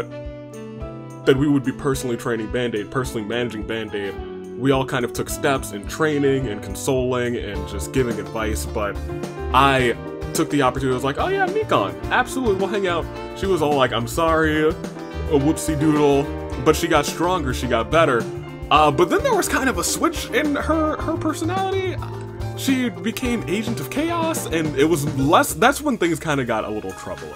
that we would be personally training Band-Aid, personally managing Band-Aid, we all kind of took steps in training and consoling and just giving advice, but I took the opportunity. I was like, oh yeah, Mikon, absolutely, we'll hang out. She was all like, I'm sorry, a whoopsie doodle, but she got stronger, she got better. But then there was kind of a switch in her personality. She became Agent of Chaos, and it was less, that's when things kind of got a little troubling.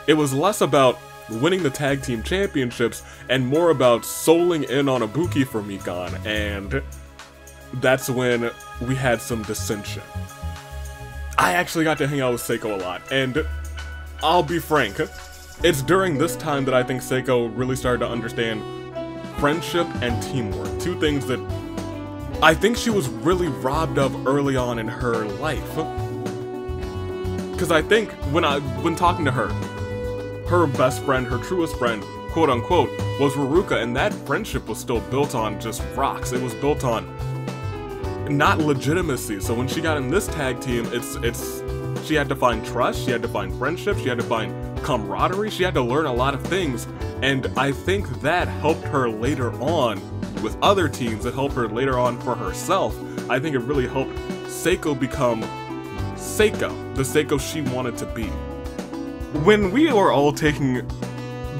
It was less about winning the tag team championships and more about souling in on Ibuki for Mikon, and that's when we had some dissension. I actually got to hang out with Seiko a lot, and I'll be frank, it's during this time that I think Seiko really started to understand friendship and teamwork, two things that I think she was really robbed of early on in her life. Because I think when talking to her best friend, her truest friend, quote unquote, was Ruruka, and that friendship was still built on just rocks. It was built on not legitimacy. So when she got in this tag team, she had to find trust, she had to find friendship, she had to find camaraderie, she had to learn a lot of things, and I think that helped her later on with other teams. It helped her later on for herself. I think it really helped Seiko become Seiko, the Seiko she wanted to be. When we were all taking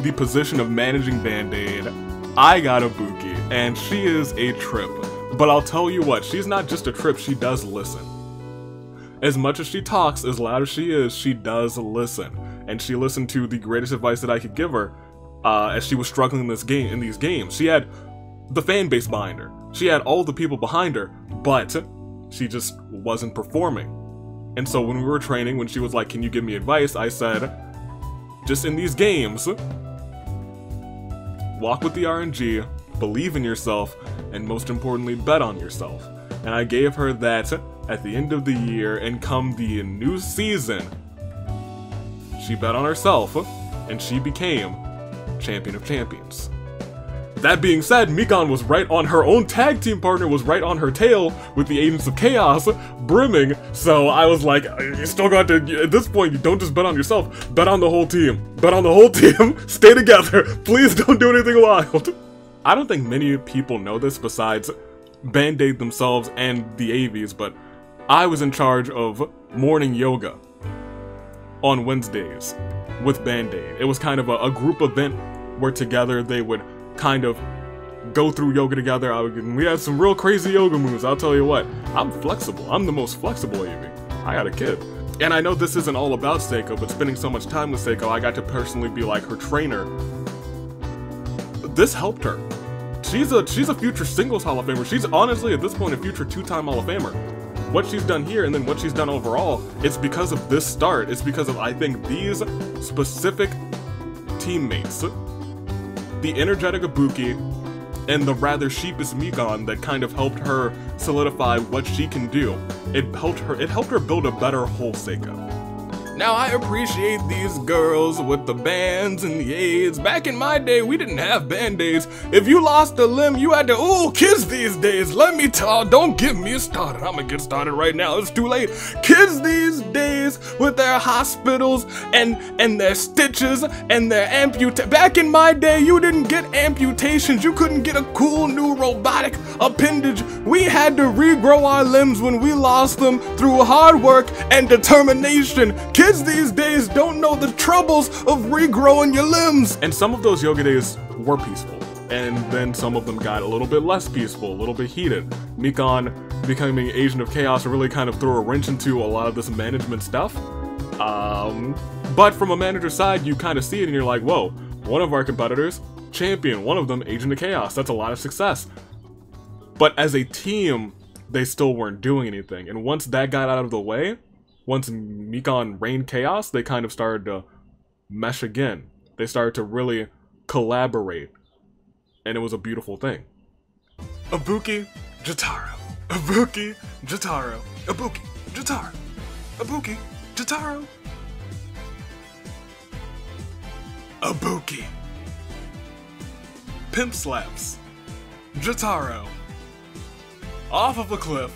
the position of managing Band-Aid, I got Ibuki, and she is a trip. But I'll tell you what, she's not just a trip, she does listen. As much as she talks, as loud as she is, she does listen. And she listened to the greatest advice that I could give her as she was struggling in these games. She had the fan base behind her. She had all the people behind her, but she just wasn't performing. And so when we were training, when she was like, can you give me advice? I said, just in these games, walk with the RNG, believe in yourself, and most importantly, bet on yourself. And I gave her that at the end of the year, and come the new season, she bet on herself, and she became Champion of Champions. That being said, Mikon was right on her own tag team partner, was right on her tail with the Agents of Chaos brimming, so I was like, you still got to, at this point, you don't just bet on yourself, bet on the whole team. Bet on the whole team, stay together, please don't do anything wild. I don't think many people know this besides Band-Aid themselves and the Avis, but I was in charge of morning yoga on Wednesdays with Band-Aid. It was kind of a group event where together they would kind of go through yoga together. We had some real crazy yoga moves, I'll tell you what. I'm flexible. I'm the most flexible AV. I got a kid. And I know this isn't all about Seiko, but spending so much time with Seiko, I got to personally be like her trainer. This helped her. She's a future singles Hall of Famer. She's honestly, at this point, a future two-time Hall of Famer. What she's done here and then what she's done overall, it's because of this start. It's because of, I think, these specific teammates. The energetic Ibuki and the rather sheepish Mikon that kind of helped her solidify what she can do. It helped her build a better whole Seiko. Now I appreciate these girls with the bands and the aids. Back in my day, we didn't have band-aids. If you lost a limb, you had to, ooh, kids these days, let me tell, don't get me started. I'm gonna get started right now, it's too late. Kids these days with their hospitals and their stitches and their amputations. Back in my day, you didn't get amputations. You couldn't get a cool new robotic appendage. We had to regrow our limbs when we lost them through hard work and determination. Kids these days don't know the troubles of regrowing your limbs. And some of those yoga days were peaceful, and then some of them got a little bit less peaceful, a little bit heated. Mikon becoming Agent of Chaos really kind of threw a wrench into a lot of this management stuff. But from a manager's side, you kind of see it and you're like, whoa, one of our competitors champion. One of them, Agent of Chaos. That's a lot of success. But as a team, they still weren't doing anything. And once that got out of the way, once Mikan reigned chaos, they kind of started to mesh again. They started to really collaborate. And it was a beautiful thing. Ibuki, Jotaro. Ibuki, Jotaro. Ibuki, Jotaro. Ibuki, Jotaro. Ibuki. Pimp slaps. Jotaro. Off of a cliff.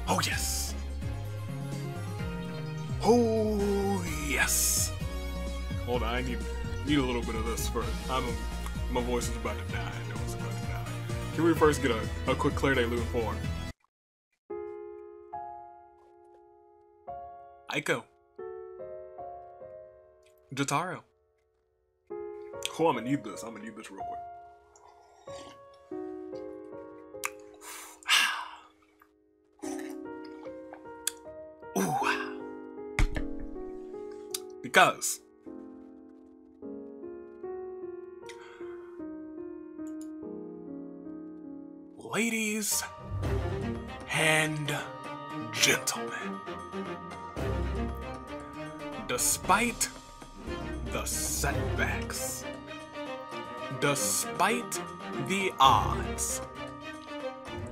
Oh yes. Oh yes. Hold on, I need a little bit of this first. My voice is about to die. I know it's about to die. Can we first get a quick Claire de Lune form? Aiko. Jotaro. Oh, I'm gonna need this. I'm gonna need this real quick. Ooh. Because ladies and gentlemen, despite the setbacks, despite the odds,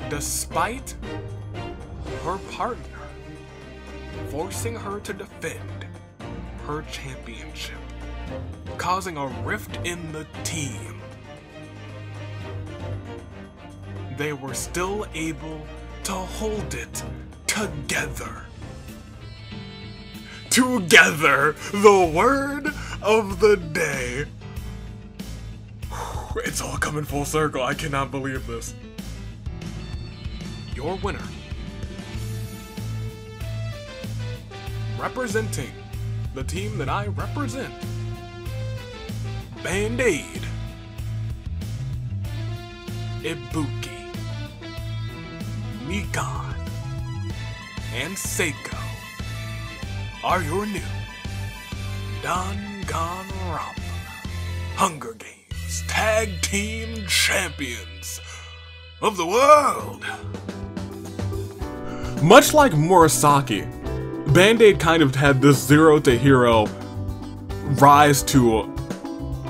despite her partner forcing her to defend her championship, causing a rift in the team, they were still able to hold it together. Together, the word of the day. It's all coming full circle. I cannot believe this. Your winner, representing the team that I represent, Band-Aid, Ibuki, Mikan, and Seiko are your new Danganronpa Hunger Games Tag Team Champions of the world. Much like Murasaki, Band-Aid kind of had this zero to hero rise to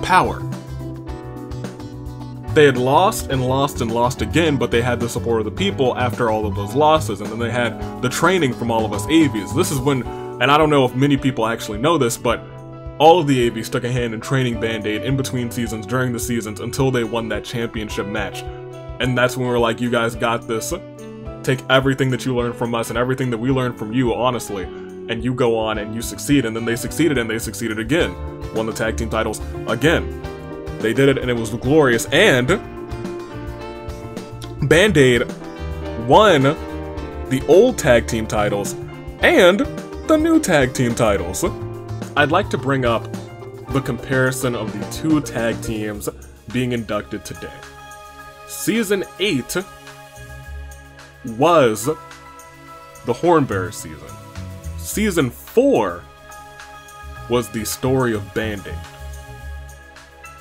power. They had lost and lost and lost again, but they had the support of the people after all of those losses, and then they had the training from all of us Avis. This is when, and I don't know if many people actually know this, but all of the Avis took a hand in training Band-Aid in between seasons, during the seasons, until they won that championship match. And that's when we were like, you guys got this. Take everything that you learned from us and everything that we learned from you, honestly, and you go on and you succeed. And then they succeeded and they succeeded again. Won the tag team titles again. They did it and it was glorious. And Band-Aid won the old tag team titles and the new tag team titles. I'd like to bring up the comparison of the two tag teams being inducted today. Season 8 was the Hornbearer season. Season 4 was the story of Band-Aid.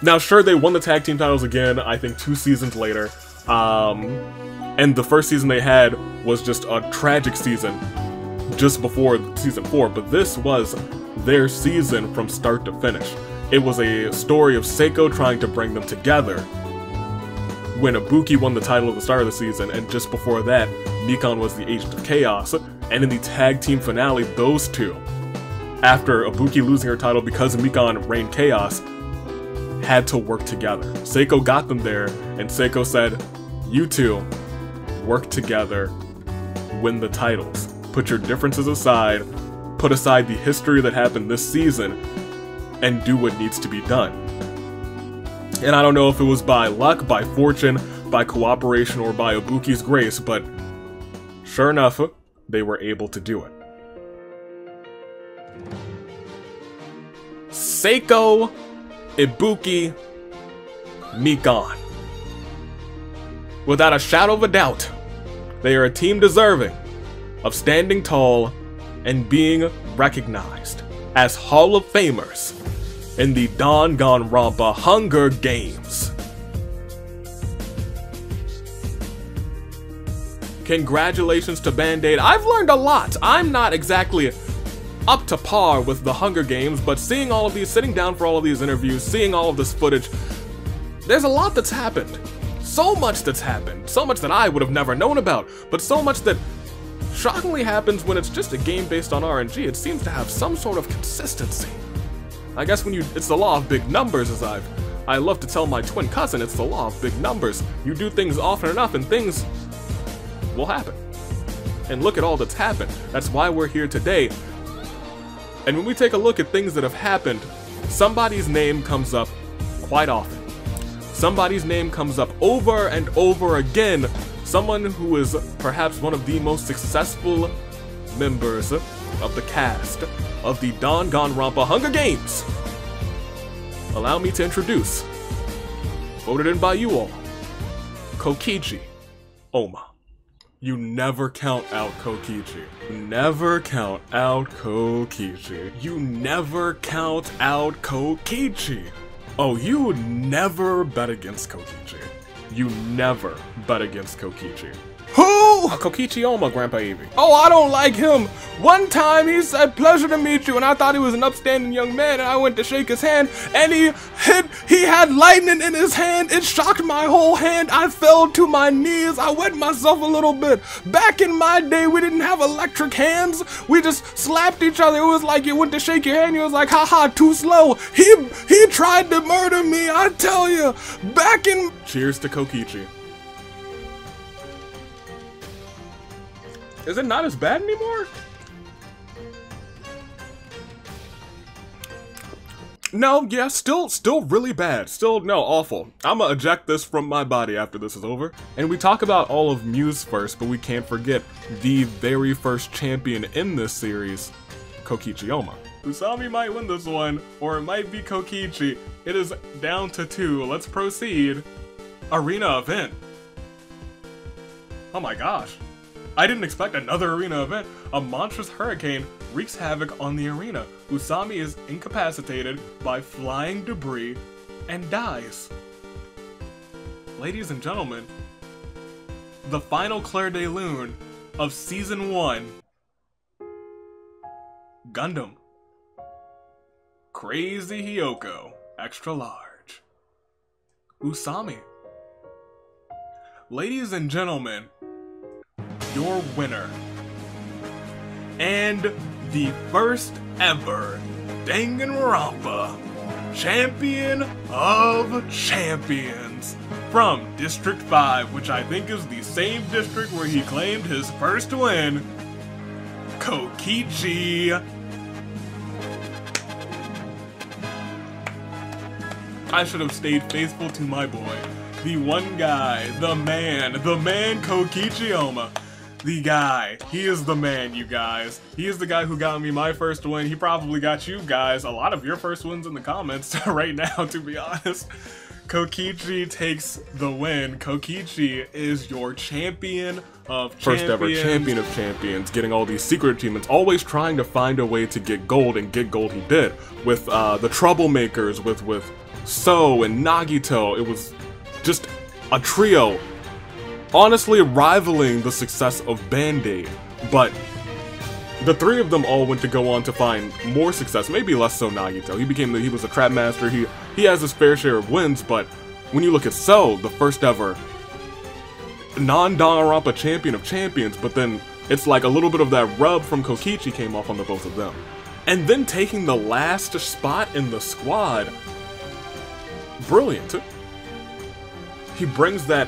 Now, sure, they won the tag team titles again, I think 2 seasons later. And the first season they had was just a tragic season just before season 4, but this was their season from start to finish. It was a story of Seiko trying to bring them together when Ibuki won the title at the start of the season, and just before that, Mikan was the Agent of Chaos, and in the tag team finale, those two, after Ibuki losing her title because Mikan reigned chaos, had to work together. Seiko got them there, and Seiko said, you two, work together, win the titles. Put your differences aside, put aside the history that happened this season, and do what needs to be done. And I don't know if it was by luck, by fortune, by cooperation, or by Ibuki's grace, but sure enough, they were able to do it. Seiko, Ibuki, Mikan. Without a shadow of a doubt, they are a team deserving of standing tall and being recognized as Hall of Famers in the Danganronpa Hunger Games. Congratulations to Band-Aid. I've learned a lot. I'm not exactly up to par with the Hunger Games, but seeing all of these, sitting down for all of these interviews, seeing all of this footage, there's a lot that's happened. So much that's happened. So much that I would have never known about, but so much that shockingly happens when it's just a game based on RNG. It seems to have some sort of consistency. I guess it's the law of big numbers, as I love to tell my twin cousin, it's the law of big numbers. You do things often enough and things will happen. And look at all that's happened. That's why we're here today. And when we take a look at things that have happened, somebody's name comes up quite often. Somebody's name comes up over and over again. Someone who is perhaps one of the most successful members of the cast of the Danganronpa Hunger Games. Allow me to introduce, voted in by you all, Kokichi Oma. You never count out Kokichi. Never count out Kokichi. You never count out Kokichi. Oh, you would never bet against Kokichi. You never bet against Kokichi. Who? Kokichi Oma, Grandpa Avis. Oh, I don't like him. One time he said, "Pleasure to meet you," and I thought he was an upstanding young man, and I went to shake his hand, and he had lightning in his hand. It shocked my whole hand. I fell to my knees. I wet myself a little bit. Back in my day, we didn't have electric hands. We just slapped each other. It was like you went to shake your hand, he was like, haha, too slow. He tried to murder me, I tell you. Back in... Cheers to Kokichi. Is it not as bad anymore? No, yeah, still really bad. Still, no, awful. I'ma eject this from my body after this is over. And we talk about all of Muse first, but we can't forget the very first champion in this series, Kokichi Oma. Usami might win this one, or it might be Kokichi. It is down to 2. Let's proceed. Arena event. Oh my gosh. I didn't expect another arena event. A monstrous hurricane wreaks havoc on the arena. Usami is incapacitated by flying debris and dies. Ladies and gentlemen, the final Clair de Lune of Season 1, Gundam. Crazy Hyoko, extra large. Usami. Ladies and gentlemen, your winner, and the first ever Danganronpa Champion of Champions from District 5, which I think is the same district where he claimed his first win, Kokichi. I should have stayed faithful to my boy. The one guy, the man Kokichi Oma. The guy. He is the man, you guys. He is the guy who got me my first win. He probably got you guys a lot of your first wins in the comments right now, to be honest. Kokichi takes the win. Kokichi is your champion of champions. First ever champion of champions, getting all these secret achievements, always trying to find a way to get gold, and get gold he did. With the troublemakers, with So and Nagito. It was just a trio. Honestly rivaling the success of Band-Aid, but the three of them all went to go on to find more success, maybe less so Nagito. He was a trap master, he has his fair share of wins, but when you look at So, the first ever non-Danganronpa champion of champions, but then it's like a little bit of that rub from Kokichi came off on the both of them. And then taking the last spot in the squad, brilliant. He brings that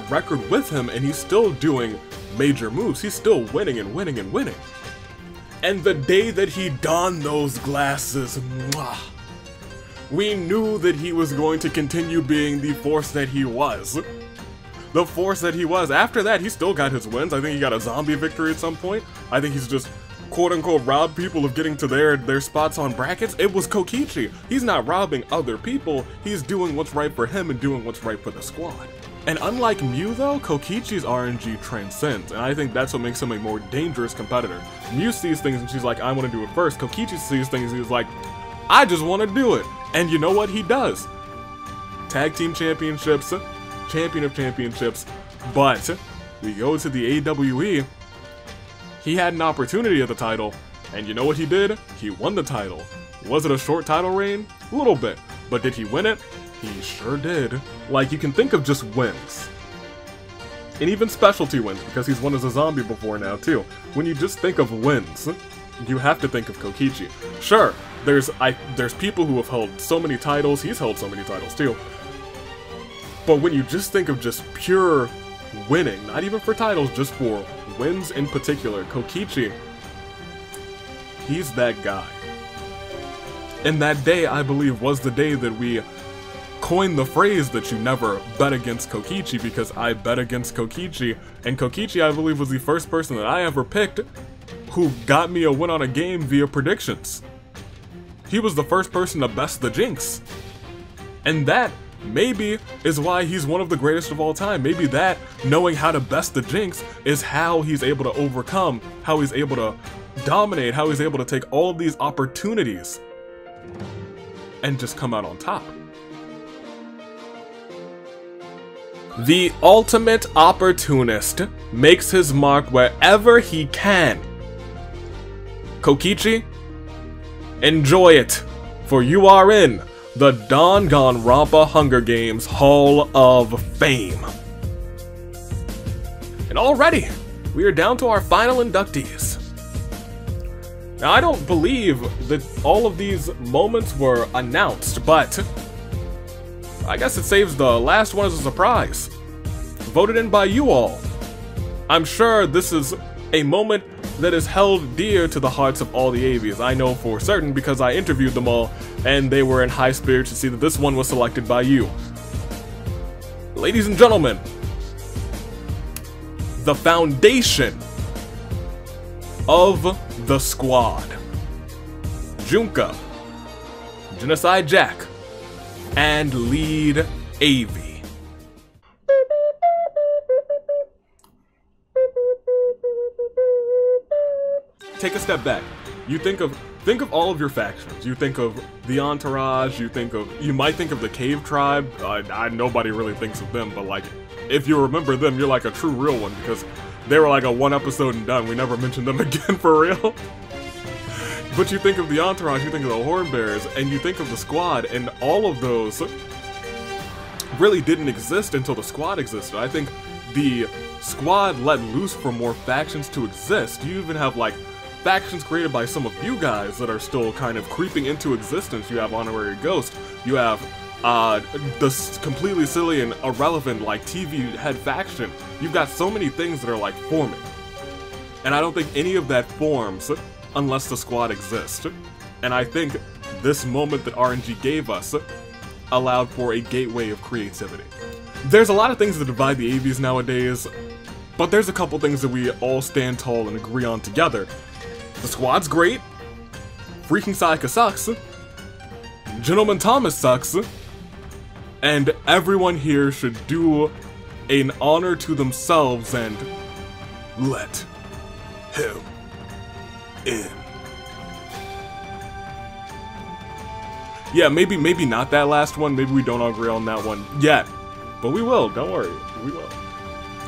record with him, and he's still doing major moves. He's still winning and winning and winning. And the day that he donned those glasses, mwah, we knew that he was going to continue being the force that he was. The force that he was. After that, he still got his wins. I think he got a zombie victory at some point. I think he's just quote-unquote robbed people of getting to their spots on brackets. It was Kokichi. He's not robbing other people. He's doing what's right for him and doing what's right for the squad. And unlike Mew though, Kokichi's RNG transcends, and I think that's what makes him a more dangerous competitor. Mew sees things and she's like, I want to do it first. Kokichi sees things and he's like, I just want to do it. And you know what he does? Tag team championships, champion of championships, but we go to the AWE, he had an opportunity at the title, and you know what he did? He won the title. Was it a short title reign? A little bit. But did he win it? He sure did. Like, you can think of just wins. And even specialty wins, because he's won as a zombie before now, too. When you just think of wins, you have to think of Kokichi. Sure, there's people who have held so many titles, he's held so many titles, too. But when you just think of just pure winning, not even for titles, just for wins in particular, Kokichi, he's that guy. And that day, I believe, was the day that we coined the phrase that you never bet against Kokichi, because I bet against Kokichi, and Kokichi, I believe, was the first person that I ever picked who got me a win on a game via predictions. He was the first person to best the Jinx. And that, maybe, is why he's one of the greatest of all time. Maybe that, knowing how to best the Jinx, is how he's able to overcome, how he's able to dominate, how he's able to take all of these opportunities and just come out on top. The ultimate opportunist makes his mark wherever he can. Kokichi, enjoy it, for you are in the Danganronpa Hunger Games Hall of Fame. And already, we are down to our final inductees. Now, I don't believe that all of these moments were announced, but I guess it saves the last one as a surprise. Voted in by you all. I'm sure this is a moment that is held dear to the hearts of all the Avies. I know for certain because I interviewed them all, and they were in high spirits to see that this one was selected by you. Ladies and gentlemen, the foundation of the squad. Junka, Genocide Jack, and lead Avi. Take a step back. You think of all of your factions. You think of the Entourage, you might think of the Cave Tribe. Nobody really thinks of them, but like, if you remember them, you're like a true real one, because they were like a one episode and done. We never mentioned them again for real. But you think of the Entourage, you think of the Hornbearers, and you think of the squad, and all of those really didn't exist until the squad existed. I think the squad let loose for more factions to exist. You even have like factions created by some of you guys that are still kind of creeping into existence. You have Honorary Ghost, you have the completely silly and irrelevant like TV head faction. You've got so many things that are like forming. And I don't think any of that forms unless the squad exists. And I think this moment that RNG gave us allowed for a gateway of creativity. There's a lot of things that divide the Avies nowadays, but there's a couple things that we all stand tall and agree on together. The squad's great, freaking Sayaka sucks, Gentleman Thomas sucks, and everyone here should do an honor to themselves and let him in. Yeah, maybe not that last one, maybe we don't agree on that one yet, but we will, don't worry, we will.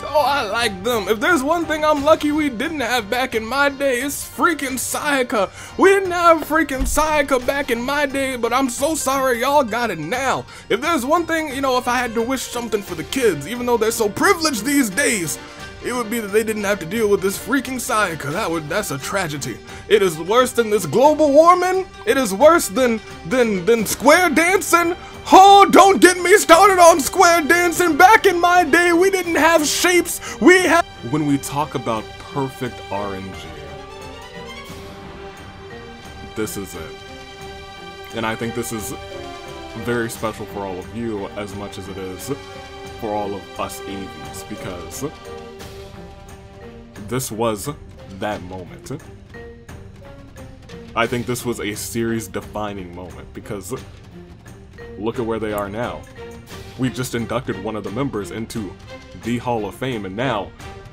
Oh, I like them. If there's one thing I'm lucky we didn't have back in my day, it's freaking Sayaka. We didn't have freaking Sayaka back in my day, but I'm so sorry y'all got it now. If there's one thing, you know, if I had to wish something for the kids, even though they're so privileged these days, it would be that they didn't have to deal with this freaking Sayaka. That's a tragedy. It is worse than this global warming. It is worse than square dancing. Oh, don't get me started on square dancing. Back in my day, we didn't have shapes. We had. When we talk about perfect RNG, this is it. And I think this is very special for all of you as much as it is for all of us Avies, because this was that moment. I think this was a series defining moment, because look at where they are now. we just inducted one of the members into the Hall of Fame, and now,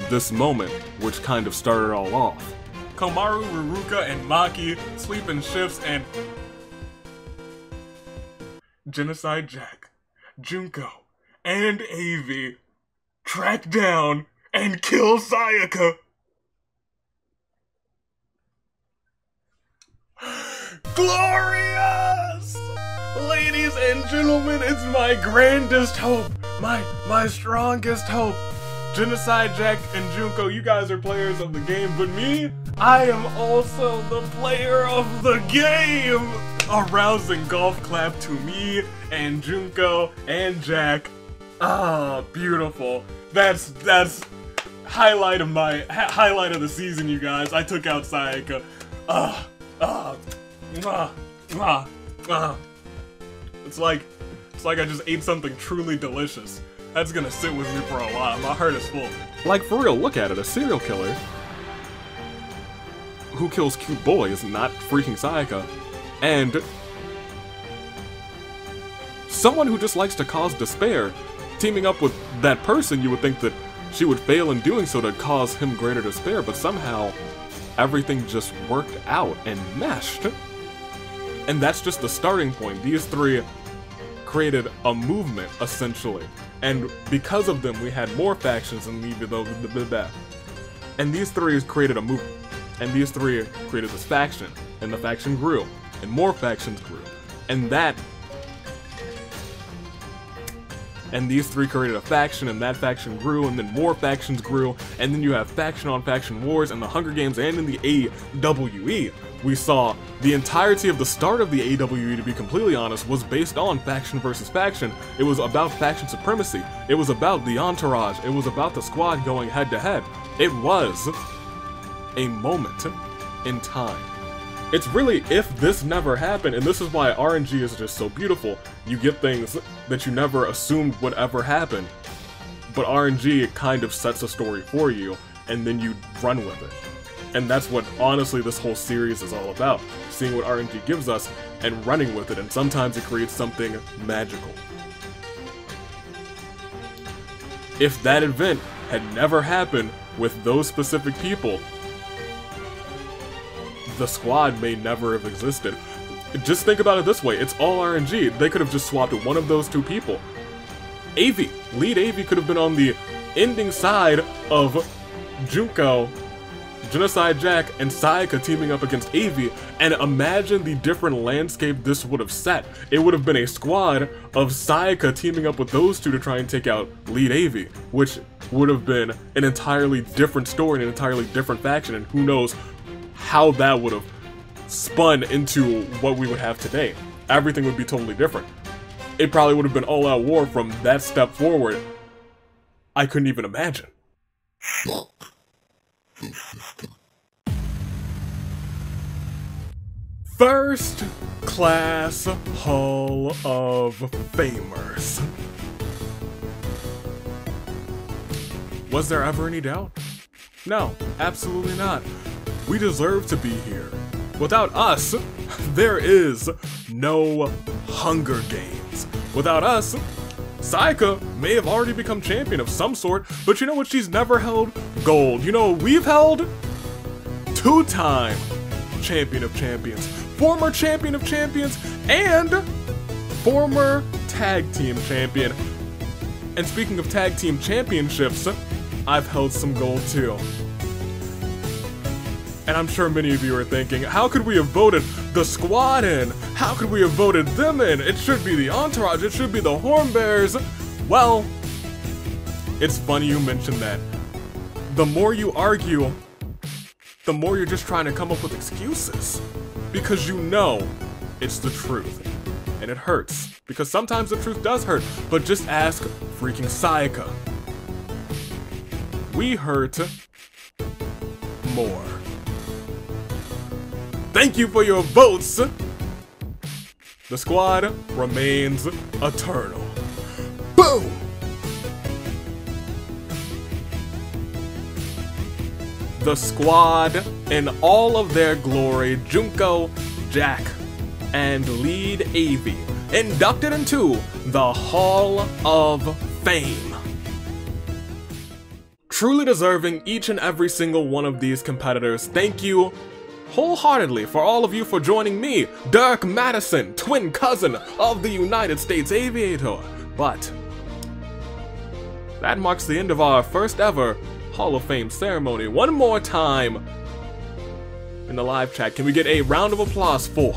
this moment, which kind of started it all off. Komaru, Ruruka, and Maki sleep in shifts, and Genocide Jack, Junko, and Avis track down and kill Sayaka. Glorious! Ladies and gentlemen, it's my grandest hope, my strongest hope. Genocide Jack and Junko, you guys are players of the game, but me, I am also the player of the game! A rousing golf clap to me and Junko and Jack. Ah, beautiful. That's highlight of the season, you guys. I took out Sayaka. It's like I just ate something truly delicious. That's gonna sit with me for a while. My heart is full. Like, for real, look at it. A serial killer who kills cute boys, not freaking Sayaka, and someone who just likes to cause despair, teaming up with that person. You would think that she would fail in doing so to cause him greater despair, but somehow everything just worked out and meshed. And that's just the starting point. These three created a movement, essentially. And because of them, we had more factions and and these three created a movement. And these three created this faction. And the faction grew. And more factions grew. And these three created a faction, and that faction grew, and then more factions grew, and then you have faction on faction wars in the Hunger Games and in the AWE. We saw the entirety of the start of the AWE, to be completely honest, was based on faction versus faction. It was about faction supremacy. It was about the entourage. It was about the squad going head to head. It was a moment in time. It's really, if this never happened, and this is why RNG is just so beautiful, you get things that you never assumed would ever happen, but RNG kind of sets a story for you, and then you run with it. And that's what, honestly, this whole series is all about, seeing what RNG gives us, and running with it, and sometimes it creates something magical. If that event had never happened with those specific people, the squad may never have existed. Just think about it this way, it's all RNG. They could have just swapped one of those two people. Avis, lead Avis could have been on the ending side of Junko, Genocide Jack, and Sayaka teaming up against Avis, and imagine the different landscape this would have set. It would have been a squad of Sayaka teaming up with those two to try and take out lead Avis, which would have been an entirely different story and an entirely different faction, and who knows how that would have spun into what we would have today. Everything would be totally different. It probably would have been all-out war from that step forward. I couldn't even imagine. First class Hall of Famers. Was there ever any doubt? No, absolutely not. We deserve to be here. Without us, there is no Hunger Games. Without us, Sayaka may have already become champion of some sort, but you know what she's never held? Gold. You know, we've held two-time champion of champions, former champion of champions, and former tag team champion. And speaking of tag team championships, I've held some gold too. And I'm sure many of you are thinking, how could we have voted the squad in? How could we have voted them in? It should be the entourage, it should be the Horn Bears. Well, it's funny you mentioned that. The more you argue, the more you're just trying to come up with excuses. Because you know it's the truth. And it hurts. Because sometimes the truth does hurt. But just ask freaking Sayaka. We hurt more. Thank you for your votes! The squad remains eternal. Boom! The squad in all of their glory, Junko, Jack, and lead Avis, inducted into the Hall of Fame. Truly deserving each and every single one of these competitors. Thank you wholeheartedly for all of you for joining me, Dirk Madison, twin cousin of the United States Aviator. But that marks the end of our first ever Hall of Fame ceremony. One more time in the live chat, can we get a round of applause for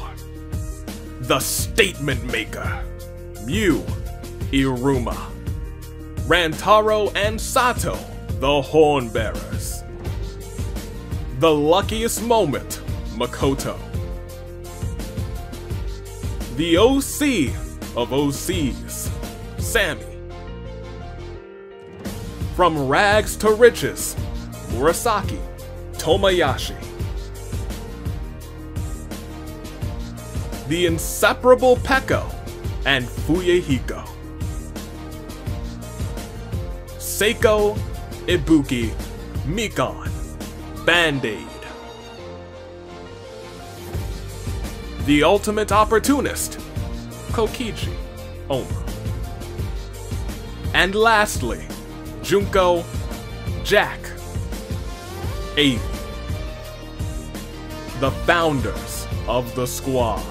the Statement Maker, Mew, Iruma, Rantaro and Sato, the Horn Bearers, the Luckiest Moment, Makoto, the OC of OCs, Sammy, from Rags to Riches, Murasaki, Tomoyashi, the inseparable Peko and Fuyehiko, Seiko, Ibuki, Mikon, Band-Aid, the ultimate opportunist, Kokichi, Oma, and lastly, Junko, Jack, Avis, the founders of the squad.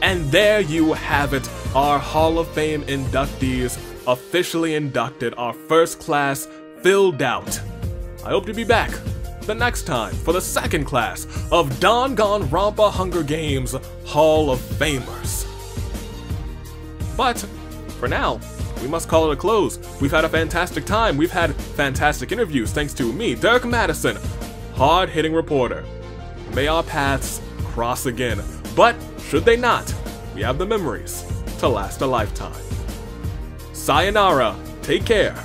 And there you have it, our Hall of Fame inductees officially inducted, our first class filled out. I hope to be back the next time for the second class of Danganronpa Hunger Games Hall of Famers. But for now, we must call it a close. We've had a fantastic time. We've had fantastic interviews thanks to me, Dirk Madison, hard-hitting reporter. May our paths cross again, but should they not, we have the memories to last a lifetime. Sayonara, take care,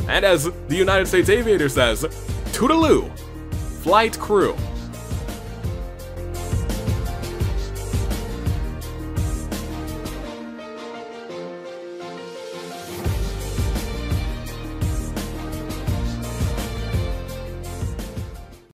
and as the United States Aviator says, toodaloo, flight crew.